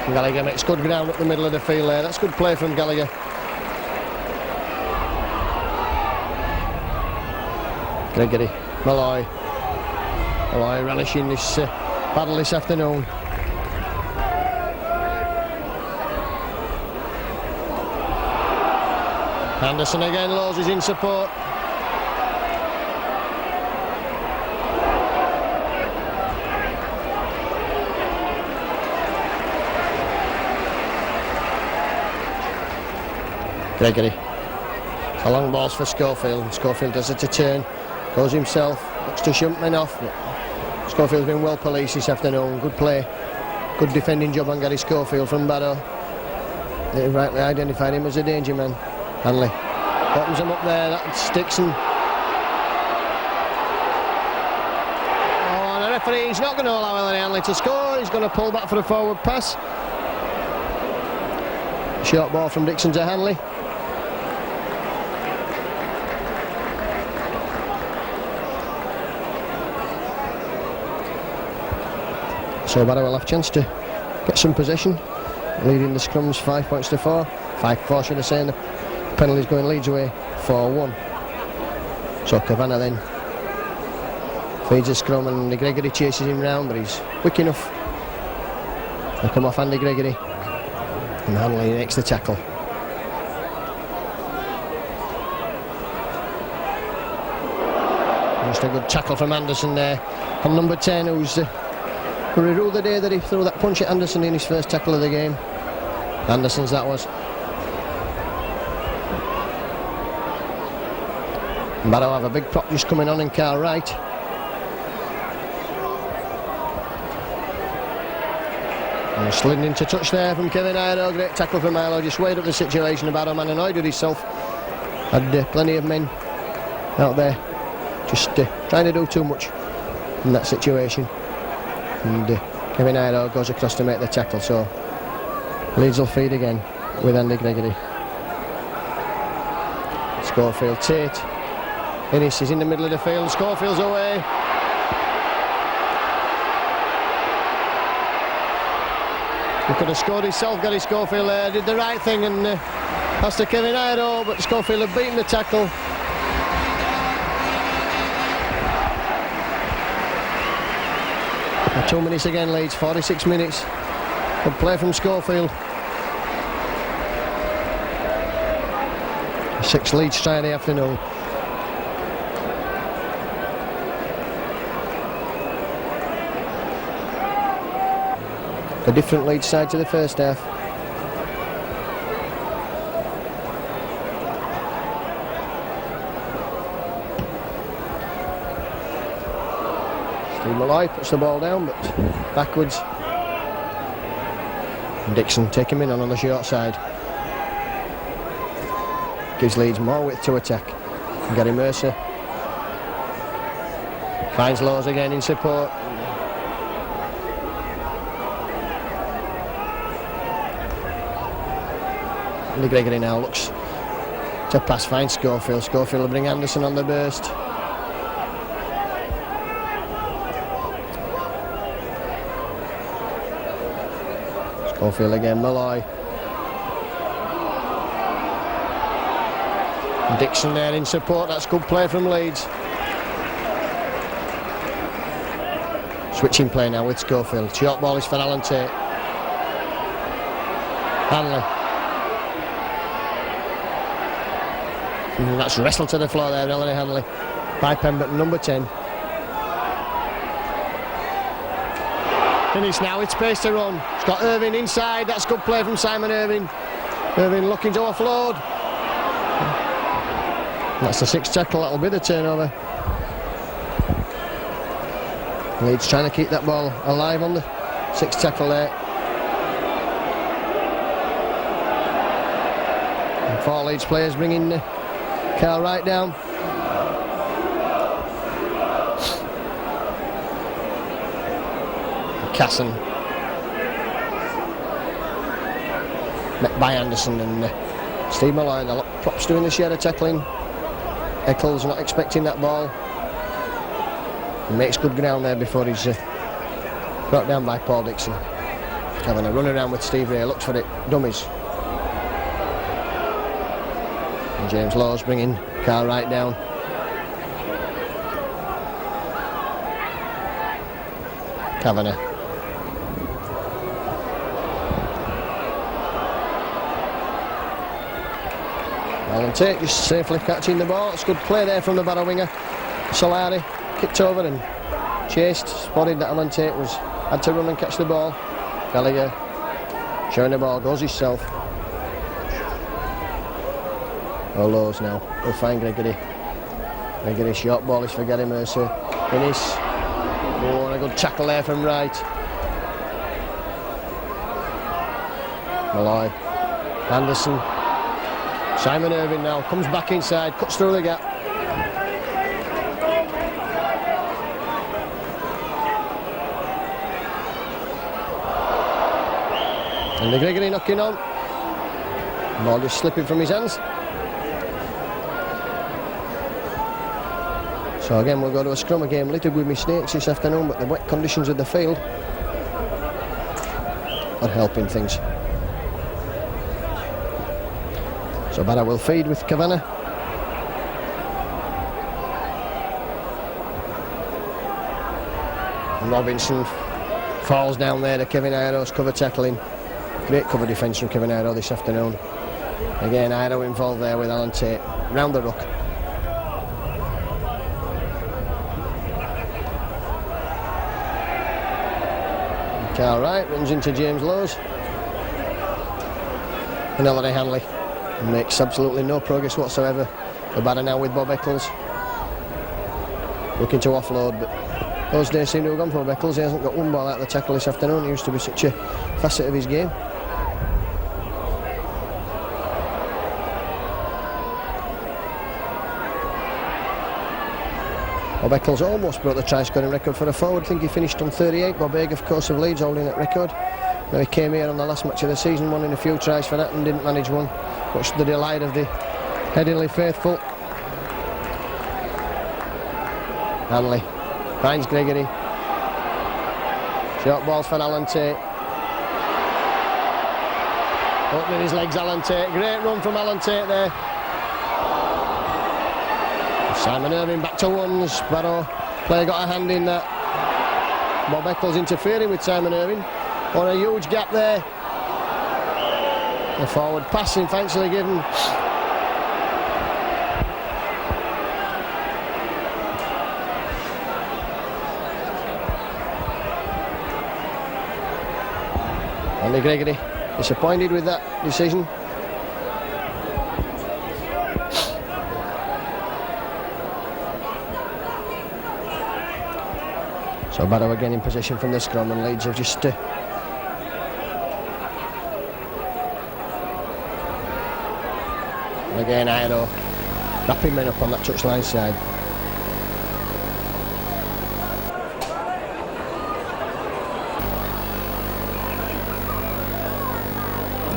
And Gallagher makes good ground up the middle of the field there. That's good play from Gallagher. Gregory, Malloy relishing this battle this afternoon. Anderson again, Lowes is in support. Gregory. A long balls for Schofield. Schofield does it a turn. Goes himself. Looks to Shumpman off. But Schofield's been well policed this afternoon. Good play. Good defending job on Gary Schofield from Barrow. They rightly identified him as a danger man. Hanley bottoms him up there. That's Dixon. Oh, and the referee, he's not going to allow Ellery Hanley to score. He's going to pull back for a forward pass. Short ball from Dixon to Hanley. So Barrow will have a chance to get some possession, leading the scrums 5 points to 4. 5-4 should I say, and the penalty's going Leeds away 4-1. So Kavanagh then feeds a scrum and Gregory chases him round, but he's quick enough. They come off Andy Gregory and Hanley makes the tackle. Just a good tackle from Anderson there on number 10, who's ruled the day that he threw that punch at Anderson in his first tackle of the game. Anderson's that was. Barrow have a big prop just coming on in Carl Wright. And sliding into touch there from Kevin Iro. Great tackle from Iro, just weighed up the situation. The Barrow man annoyed with himself. Had plenty of men out there just trying to do too much in that situation. And Kevin Iro goes across to make the tackle, so Leeds will feed again with Andy Gregory. Schofield, Tate. Innes is in the middle of the field. Schofield's away. He could have scored himself, Gary Schofield there. Did the right thing and pass to Kevin Iro, but Schofield had beaten the tackle. And 2 minutes again, Leeds, 46 minutes. Good play from Schofield. 6 Leeds try in the afternoon. A different Leeds side to the first half. Steve Malloy puts the ball down, but backwards. And Dixon take him in on the short side. Gives Leeds more width to attack. And Gary Mercer finds Laws again in support. Andy Gregory now looks to pass, finds Schofield. Schofield will bring Anderson on the burst. Schofield again, Malloy. Dixon there in support, that's good play from Leeds. Switching play now with Schofield. Short ball is for Alan Tate. Hanley. And that's wrestled to the floor there, Ellery Hanley. By Pemberton, number 10. Finish now, it's space to run. It's got Irving inside, that's good play from Simon Irving. Irving looking to offload. That's the 6th tackle, that'll be the turnover. Leeds trying to keep that ball alive on the 6th tackle there. And 4 Leeds players bringing Carl Wright down. Casson. Met by Anderson and Steve Malloy. The props doing the share of tackling. Eccles not expecting that ball. He makes good ground there before he's brought down by Paul Dixon. Having a run around with Steve Ray, looks for it, dummies. And James Laws bringing Carl Wright down. Kavanagh. Alan Tate just safely catching the ball. It's good play there from the Barrow winger. Solari kicked over and chased, spotted that Alan Tate had to run and catch the ball. Gallagher showing the ball, goes himself. Laws now, he'll find Gregory. Gregory short ball is for Gary Mercer. Innes. Oh, and a good tackle there from Wright. Malloy. Anderson. Simon Irving now comes back inside, cuts through the gap. And the Gregory knocking on. Ball just slipping from his hands. So again we'll go to a scrum, a game littered with mistakes this afternoon, but the wet conditions of the field are helping things. So Barrow will feed with Kavanagh. Robinson falls down there to Kevin Iro's cover tackling. Great cover defence from Kevin Iro this afternoon. Again, Iro involved there with Alan Tate round the ruck. Carl Wright runs into James Lowes. And Ellery Hanley makes absolutely no progress whatsoever. The batter now with Bob Eccles. Looking to offload, but those days seem to have gone for Bob Eccles. He hasn't got one ball out of the tackle this afternoon. He used to be such a facet of his game. Bob Eccles almost broke the try scoring record for a forward. I think he finished on 38. Bob Haig, of course, of Leeds, holding that record. Now he came here on the last match of the season, won in a few tries for that and didn't manage one. Much to the delight of the Headingley faithful. Hanley finds Gregory. Short balls for Alan Tate. Opening his legs, Alan Tate. Great run from Alan Tate there. Simon Irving back to ones. Barrow player got a hand in that. Bob Eccles interfering with Simon Irving. On a huge gap there. The forward pass eventually given. Andy Gregory disappointed with that decision. So Barrow again in possession from the scrum, and Leeds have just again Iro wrapping men up on that touchline side.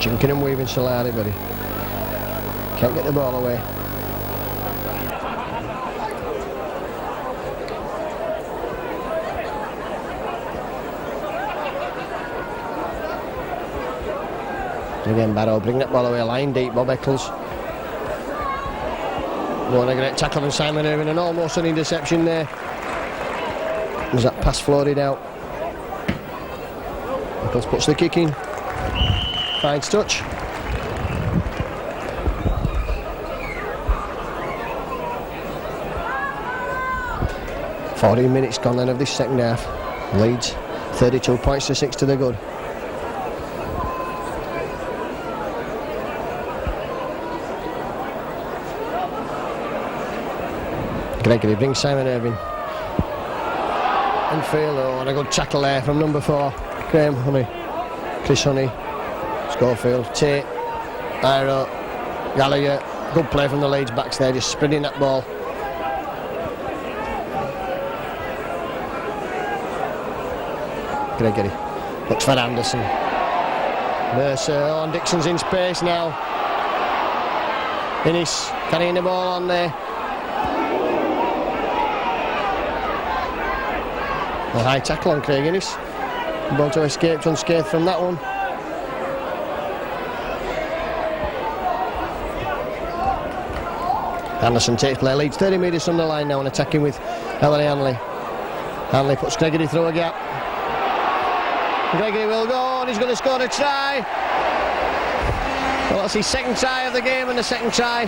Jinking and weaving Solari, but he can't get the ball away. Again Barrow bring that ball away, line deep. Bob Eccles. What a great tackle from Simon Irving, and almost an interception there as that pass floated out. Eccles puts the kick in. Finds touch. "14 minutes gone then of this second half. Leeds 32 points to 6 to the good. Gregory brings Simon Irving. Infield, oh, and a good tackle there from number 4. Chris Honey. Schofield, Tate, Iro, Gallagher. Good play from the Leeds backs there, just spreading that ball. Gregory looks for Anderson. Mercer, oh, and Dixon's in space now. Innes carrying the ball on there. A high tackle on Craig Innes. Ball to escape unscathed from that one. Anderson takes play, Leeds 30 metres from the line now and attacking with Ellery Hanley. Hanley puts Gregory through a gap. Gregory will go and he's going to score a try. Well, that's his second try of the game and the second try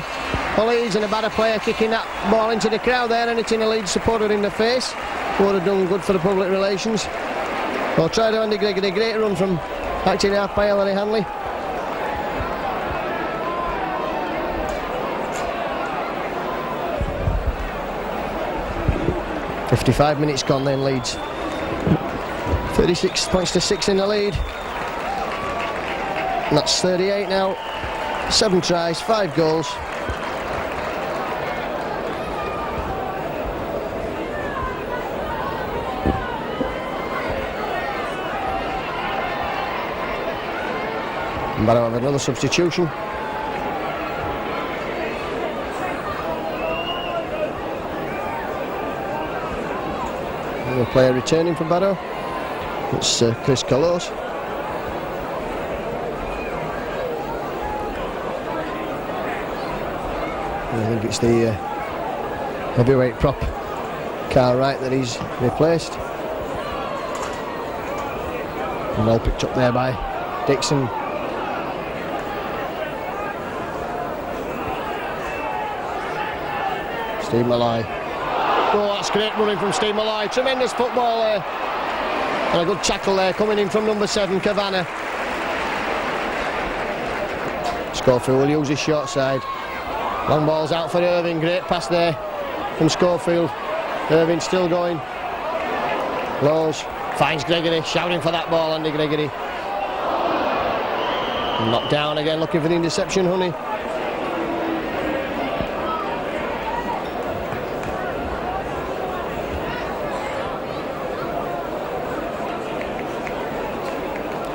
for Leeds, and a better player kicking that ball into the crowd there and hitting a Leeds supporter in the face. Would have done good for the public relations. Well, try to Andy Gregory, great run from acting half by Ellery Hanley. "55 minutes gone then, Leeds. 36 points to 6 in the lead. And that's 38 now. 7 tries, 5 goals. And Barrow have another substitution. Another player returning for Barrow. It's Chris Collos. I think it's the heavyweight prop Carl Wright that he's replaced. And well picked up there by Dixon. Steve Malloy. Oh, that's great running from Steve Malloy. Tremendous football there. And a good tackle there coming in from number 7, Kavanagh. Schofield will use his short side. Long ball's out for Irving. Great pass there from Schofield. Irving still going. Lows. Finds Gregory. Shouting for that ball, Andy Gregory. Knocked down again, looking for the interception, Honey.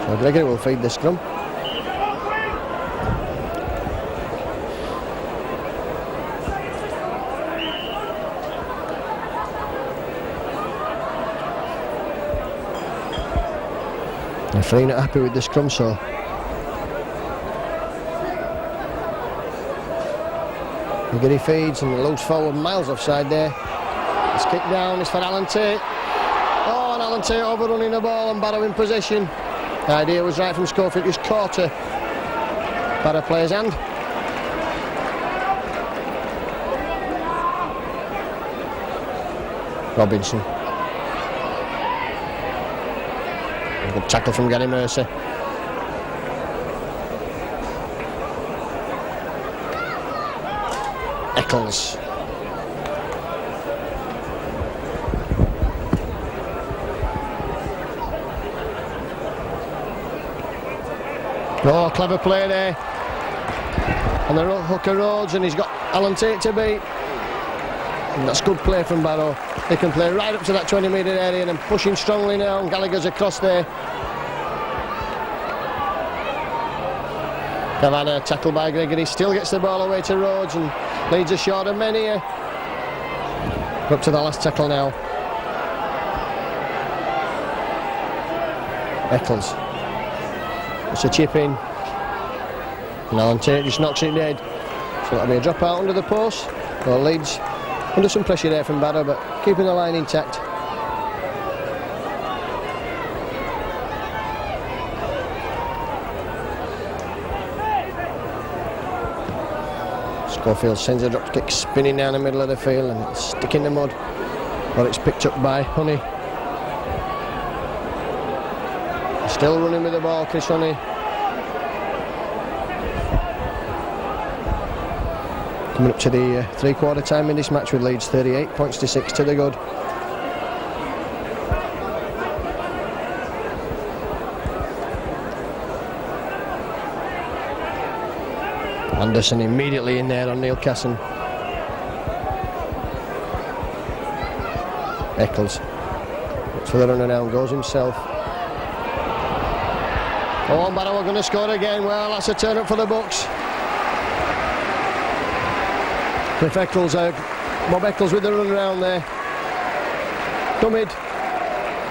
So Gregory will feed the scrum. Referee not happy with the scrum, so Gregory feeds and loads forward, miles offside there. It's kicked down, it's for Alan Tate. Oh, and Alan Tate overrunning the ball and Barrow in possession. The idea was right from Schofield, just caught a Barrow player's hand. Robinson. Good tackle from Gary Mercer. Eccles. Oh, clever play there. And the hooker Rhodes, and he's got Alan Tate to beat. And that's good play from Barrow. They can play right up to that 20-metre area and then pushing strongly now, and Gallagher's across there. Kavanagh tackled by Gregory, still gets the ball away to Rhodes and leads a short of many. Up to the last tackle now. Eccles. It's a chip in. And Alan Tate just knocks it dead. So that'll be a drop out under the post. Well, Leeds under some pressure there from Barrow, but keeping the line intact. Schofield sends a drop kick spinning down the middle of the field and it's stuck in the mud. But it's picked up by Honey. Still running with the ball, Chris Honey. Coming up to the three-quarter time in this match with Leeds 38 points to 6 to the good. Anderson immediately in there on Neil Casson. Eccles looks for the runner down, goes himself. Oh, Barrow are going to score again. Well, that's a turn up for the Bucks. Cliff Eccles, Bob Eccles with the run around there. Dummied.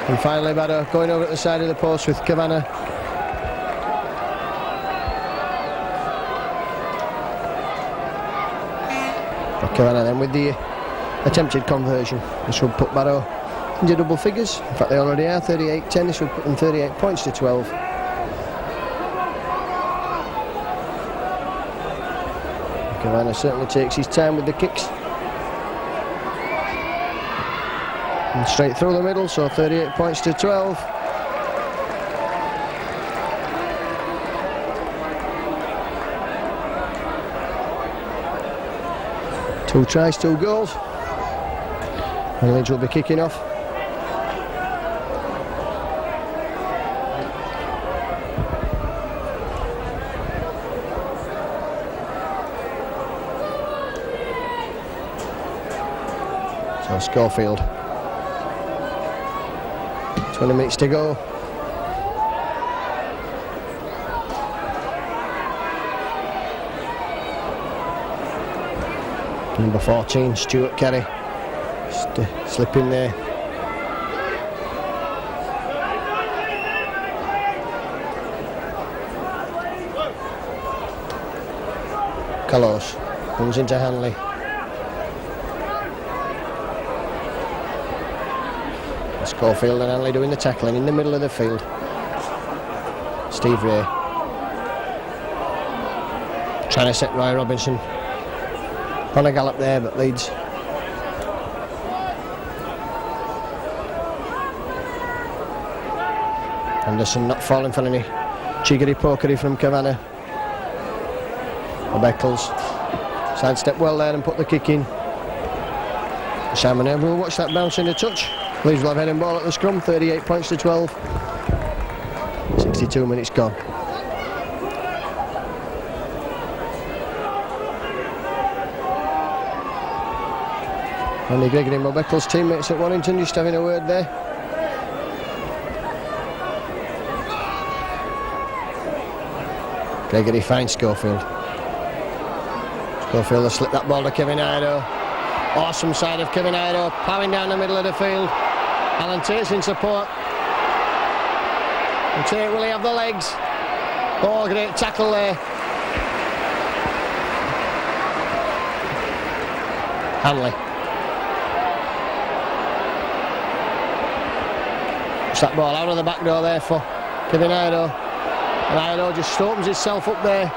And finally Barrow going over at the side of the post with Kavanagh. Kavanagh then with the attempted conversion. This would put Barrow into double figures. In fact, they already are 38-10. This would put them 38 points to 12. Kavanagh certainly takes his time with the kicks. And straight through the middle, so 38 points to 12. Two tries, 2 goals. And Leeds will be kicking off. So Schofield. 20 minutes to go. Number 14, Stuart Carey, slipping there. Carlos Comes into Hanley. Schofield and Hanley doing the tackling in the middle of the field. Steve Ray trying to set Roy Robinson on a gallop there, but Leeds Anderson not falling for any chiggery-pokery from Kavanagh. Beckles sidestep well there and put the kick in. Simon Evans will watch that bounce in a touch. Leeds will have heading ball at the scrum, 38 points to 12. 62 minutes gone. Andy Gregory and Bob Beckles, teammates at Warrington, just having a word there. Gregory finds Schofield. Schofield has slipped that ball to Kevin Ido. Awesome side of Kevin Ido, ploughing down the middle of the field. Alan Tate's in support. And Tate, will he have the legs? Oh, great tackle there. Hanley. Puts that ball out of the back door there for Kevin Ido. And Ido just opens himself up there.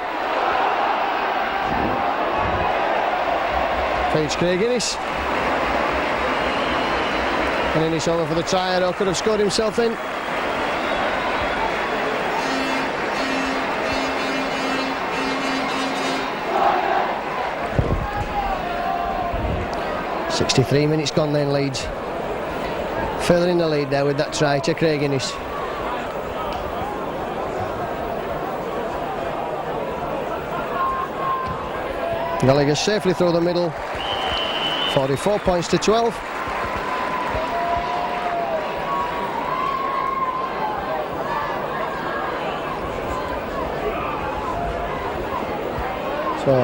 Finds Craig Innes. And Innes over for the try. Ido could have scored himself in. .63 minutes gone then, Leeds. Further in the lead there with that try to Craig Innes. Gallagher safely through the middle. 44 points to 12.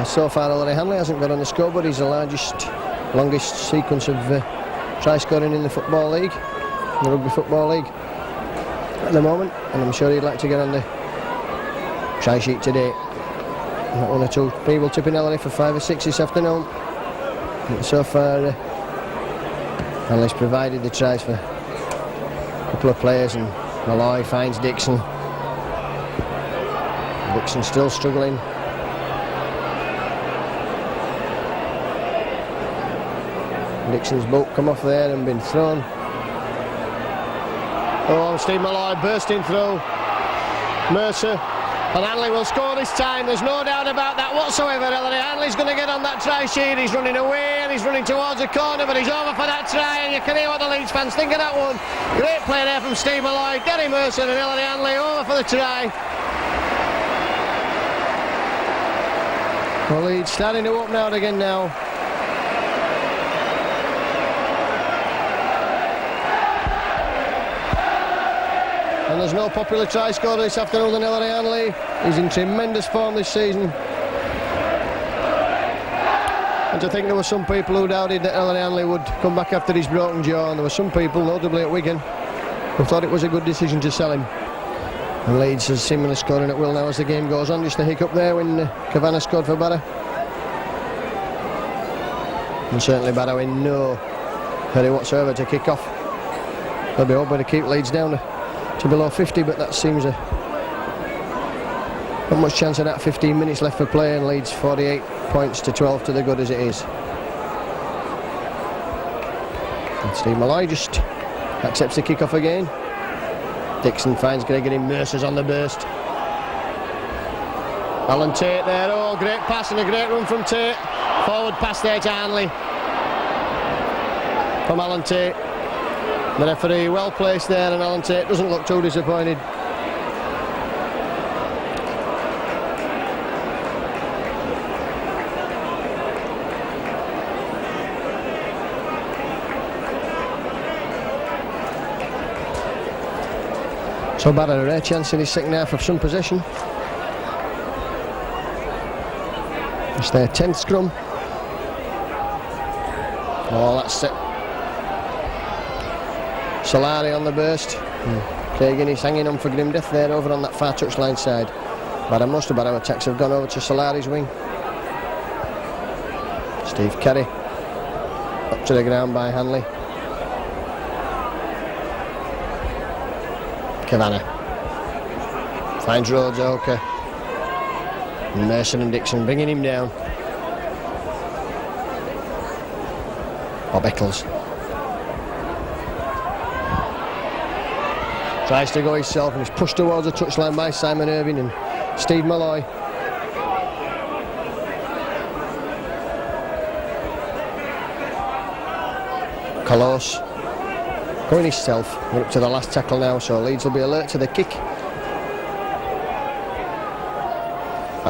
So far Ellery Hanley hasn't got on the scoreboard. He's the longest sequence of try scoring in the Football League, the Rugby Football League at the moment, and I'm sure he'd like to get on the try sheet today. Not one or two people tipping Ellery for 5 or 6 this afternoon. But so far Hanley's provided the tries for a couple of players, and Malloy finds Dixon. Dixon still struggling. Dixon's boot come off there and been thrown. Oh, Steve Malloy bursting through. Mercer. And Hanley will score this time, there's no doubt about that whatsoever. Hanley's going to get on that try sheet. He's running away and he's running towards the corner, but he's over for that try, and you can hear what the Leeds fans think of that one. Great play there from Steve Malloy. Gary Mercer and Ellery Hanley over for the try. Well, Leeds starting to open out again now. And there's no popular try scorer this afternoon than Ellery Hanley. He's in tremendous form this season. And to think there were some people who doubted that Ellery Hanley would come back after his broken jaw, and there were some people, notably at Wigan, who thought it was a good decision to sell him. And Leeds is seemingly scoring at will now as the game goes on. Just a hiccup there when Kavanagh scored for Barrow. And certainly Barrow in no hurry whatsoever to kick off. They'll be hoping to keep Leeds down to below 50, but that seems not much chance of that. 15 minutes left for play, and Leeds 48 points to 12 to the good as it is. And Steve Malloy just accepts the kick off again. Dixon finds Gregory. Mercer's on the burst. Alan Tate there. Oh, great pass and a great run from Tate. Forward pass there to Hanley from Alan Tate. The referee well placed there, and Alan Tate doesn't look too disappointed. So Barrow a rare chance in his second half of some possession. It's their 10th scrum. Oh, that's it. Solari on the burst. Craig Innes hanging on for grim death there over on that far touchline side. But most of Barrow attacks have gone over to Solari's wing. Steve Carey. Up to the ground by Hanley. Kavanagh. Finds Rhodes, okay. Merson and Dixon bringing him down. Bob Eccles. Tries to go himself and is pushed towards the touchline by Simon Irving and Steve Malloy. Colos going himself. We're up to the last tackle now, so Leeds will be alert to the kick.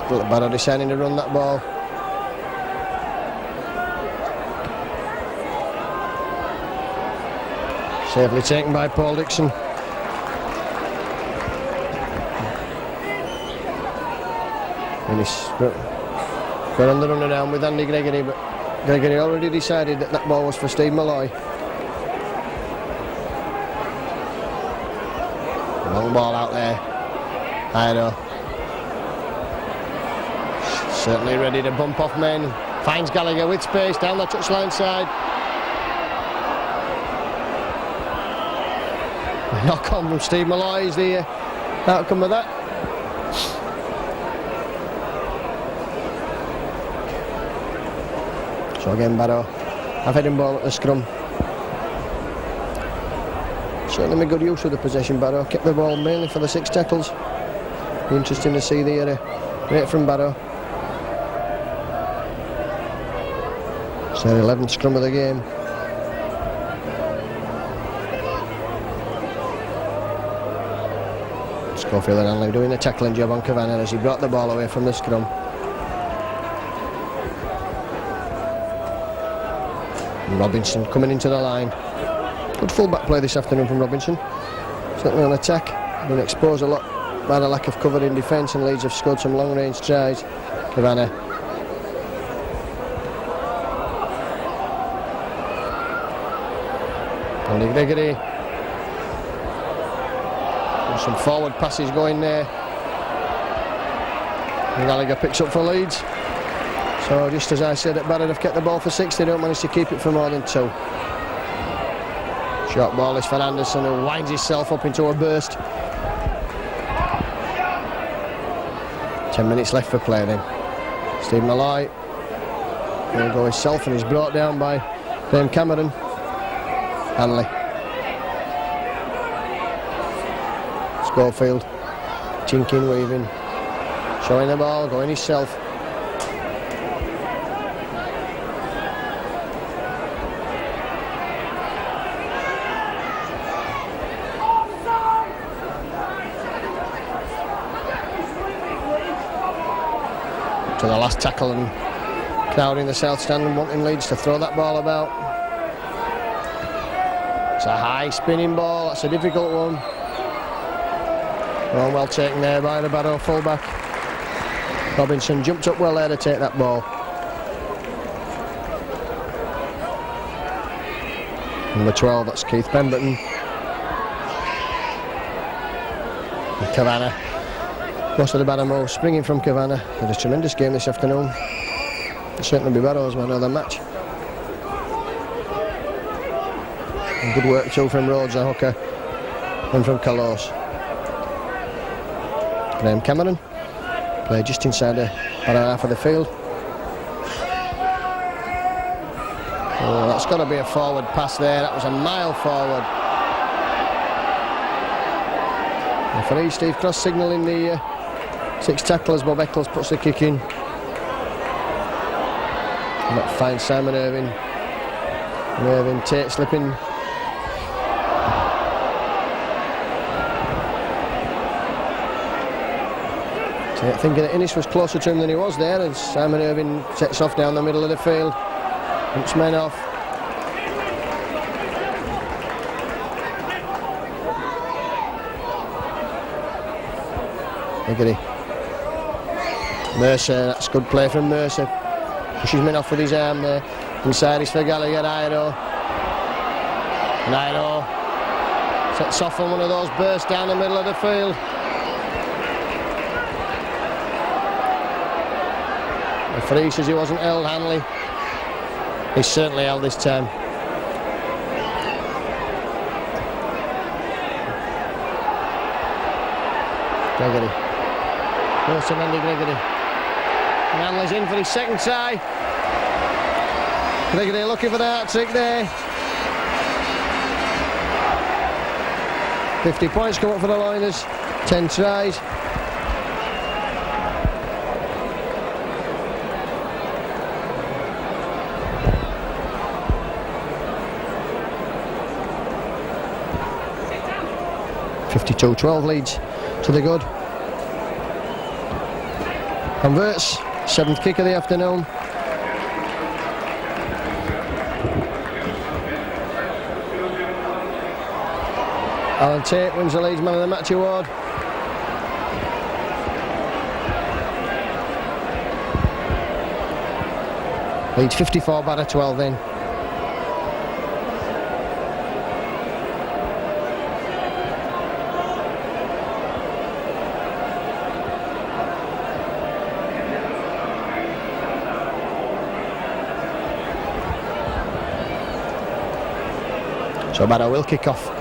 Barrow deciding to run that ball. Safely taken by Paul Dixon. And he's got on the run around with Andy Gregory, but Gregory already decided that ball was for Steve Malloy. Long ball out there. Iro. Certainly ready to bump off men. Finds Gallagher with space down the touchline side. Knock on from Steve Malloy is the outcome of that. So again, Barrow have heading ball at the scrum. Certainly made good use of the possession. Barrow kept the ball mainly for the 6 tackles. Be interesting to see the rate from Barrow. It's their 11th scrum of the game. Schofield and Hanley doing the tackling job on Kavanagh as he brought the ball away from the scrum. And Robinson coming into the line. Good full-back play this afternoon from Robinson. Certainly on attack. Been exposed a lot by the lack of cover in defence, and Leeds have scored some long-range tries. Kavanagh. Andy Gregory. Some forward passes going there. And Gallagher picks up for Leeds. So just as I said, at Barrow have kept the ball for 6, they don't manage to keep it for more than 2. Short ball is for Anderson, who winds himself up into a burst. 10 minutes left for play then. Steve Malloy will go himself and he's brought down by Graham Cameron. Hanley. Schofield, tinking, weaving, showing the ball, going himself. To the last tackle, and crowd in the south stand and wanting Leeds to throw that ball about. It's a high spinning ball, that's a difficult one. Well taken there by the Barrow fullback. Robinson jumped up well there to take that ball. Number 12, that's Keith Pemberton. And Kavanagh. Most of the Barrow moves springing from Kavanagh. Had a tremendous game this afternoon. It'll certainly be Barrow's man of the match. And good work too from Rhodes, a hooker, and from Colos. Graham Cameron played just inside the Barrow half of the field. Oh, that's got to be a forward pass there. That was a mile forward. Referee Steve Cross signalling the 6 tacklers. Bob Eccles puts the kick in. And that finds Simon Irving. And Irving Tate slipping. Thinking that Innes was closer to him than he was there, as Simon Irving sets off down the middle of the field. Bumps men off. Gregory. Mercer, that's good play from Mercer. Pushes men off with his arm there. Inside is for Gallagher, Iro. And Iro sets off on one of those bursts down the middle of the field. The referee says he wasn't held. Hanley He's certainly held this time. Gregory. Goes to Andy Gregory. And Hanley's in for his second try. Gregory looking for the hat-trick there. 50 points come up for the Loiners. 10 tries. (52-12) Leeds to the good. Converts, 7th kick of the afternoon. Alan Tate wins the Leeds Man of the Match award. Leeds 54, Barrow 12 in. So Barrow will kick off.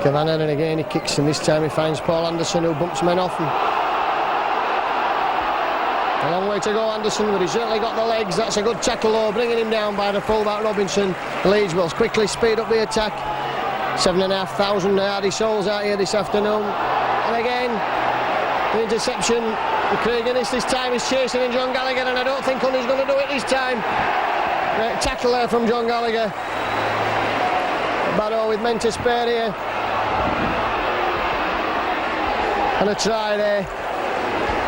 Kavanagh, and again he kicks, and this time he finds Paul Anderson, who bumps men off. And a long way to go, Anderson, but he's certainly got the legs. That's a good tackle though, bringing him down by the fullback Robinson. Leeds will quickly speed up the attack. 7,500 hardy souls out here this afternoon. And again, the interception. Craig Innes this time is chasing in John Gallagher, and I don't think Honey's going to do it this time. Great tackle there from John Gallagher. Barrow with men to spare here. And a try there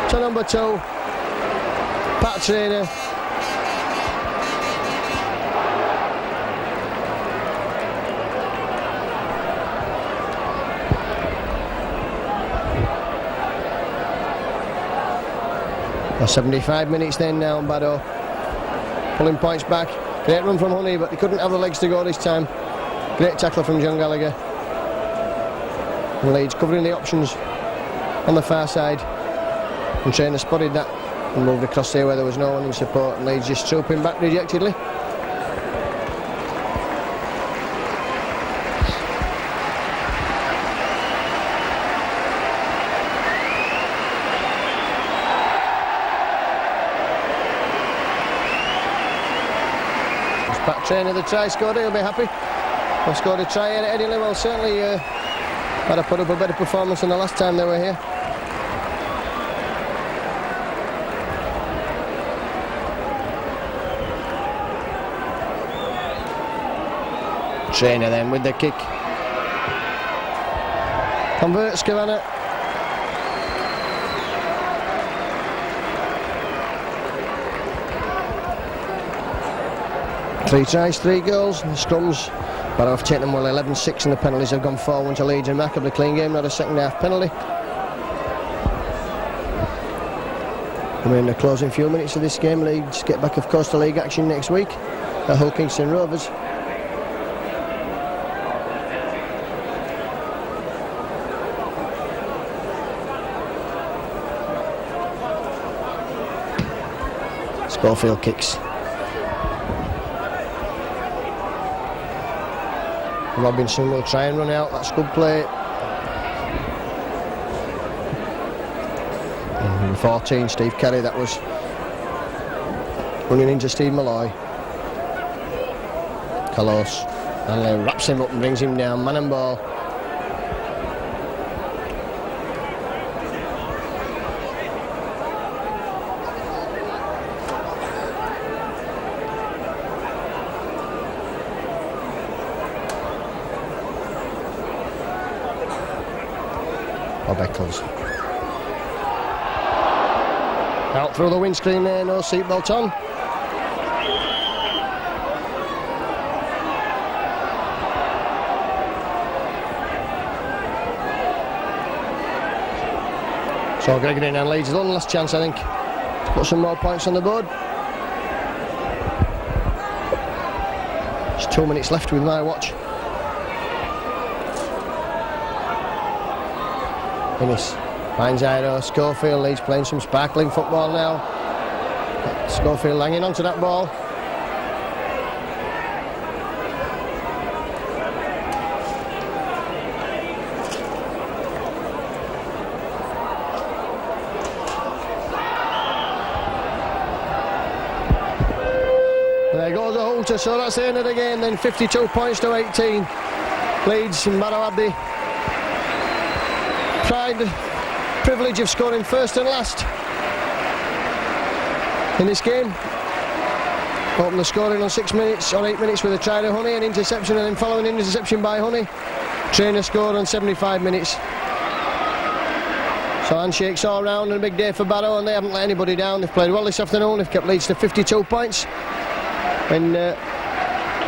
to number 2, Pat Traynor. Well, 75 minutes then now, Barrow pulling points back. Great run from Honey, but he couldn't have the legs to go this time. Great tackle from John Gallagher. And Leeds covering the options on the far side. And Traynor spotted that and moved across there where there was no one in support. And Leeds just trooping back dejectedly. Pat Traynor, the try scorer, he'll be happy. I've scored a try here at Headingley. Well, certainly had to put up a better performance than the last time they were here. Traynor then with the kick. Converts Kavanagh. Three tries, 3 goals, and the scrums. Barrow have taken them well 11-6, and the penalties have gone 4-1 to Leeds. A remarkably clean game, not a second half penalty. We're in the closing few minutes of this game. Leeds get back, of course, to league action next week at Hull Kingston Rovers. Schofield kicks. Robinson will try and run out. That's good play. And number 14, Steve Carey, that was running into Steve Malloy. Carlos Hanley wraps him up and brings him down. Man and ball. Bob Eccles. Out through the windscreen there, no seatbelt on. So Gregory and Leeds one last chance, I think, to put some more points on the board. There's 2 minutes left with my watch. Innes finds Iro. Schofield. Leeds playing some sparkling football now. Schofield hanging onto that ball. shooter, so that's the end of the game then, 52 points to 18. Leeds and Barrow had the privilege of scoring first and last in this game. Opened the scoring on 6 minutes, on 8 minutes with a try to Honey, an interception, and then following an interception by Honey, Trainer scored on 75 minutes. So handshakes all round and a big day for Barrow, and they haven't let anybody down. They've played well this afternoon. They've kept Leeds to 52 points. And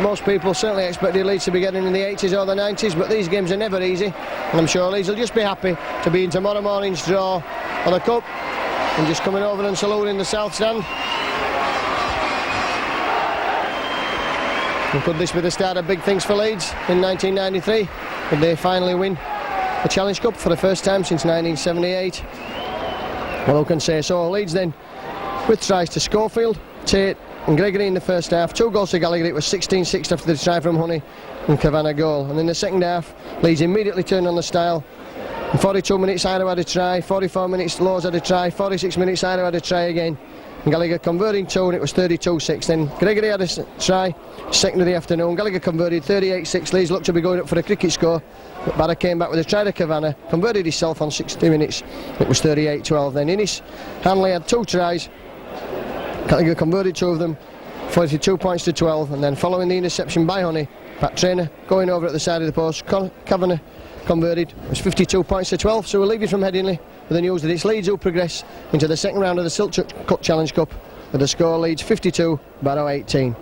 most people certainly expected Leeds to be getting in the 80s or the 90s, but these games are never easy. And I'm sure Leeds will just be happy to be in tomorrow morning's draw for the Cup and just coming over and saluting the South Stand. And could this be the start of big things for Leeds in 1993? Could they finally win the Challenge Cup for the first time since 1978? Well, who can say so? Leeds then with tries to Schofield, Tate and Gregory in the first half. 2 goals to Gallagher. It was 16-6 after the try from Honey and Kavanagh goal. And in the second half, Leeds immediately turned on the style. In 42 minutes, Iro had a try. 44 minutes, Laws had a try. 46 minutes, Iro had a try again. And Gallagher converting 2, and it was 32-6. Then Gregory had a try, second of the afternoon. Gallagher converted 38-6. Leeds looked to be going up for a cricket score, but Barrow came back with a try to Kavanagh, converted himself on 60 minutes. It was 38-12. Then Innes Hanley had 2 tries. Gallagher converted 2 of them, 42 points to 12. And then following the interception by Honey, Pat Trainer going over at the side of the post. Kavanagh converted. It was 52 points to 12. So we'll leave you from Headingley with the news that it's Leeds who progress into the second round of the Silk Cup Challenge Cup with the score Leeds 52, Barrow 18.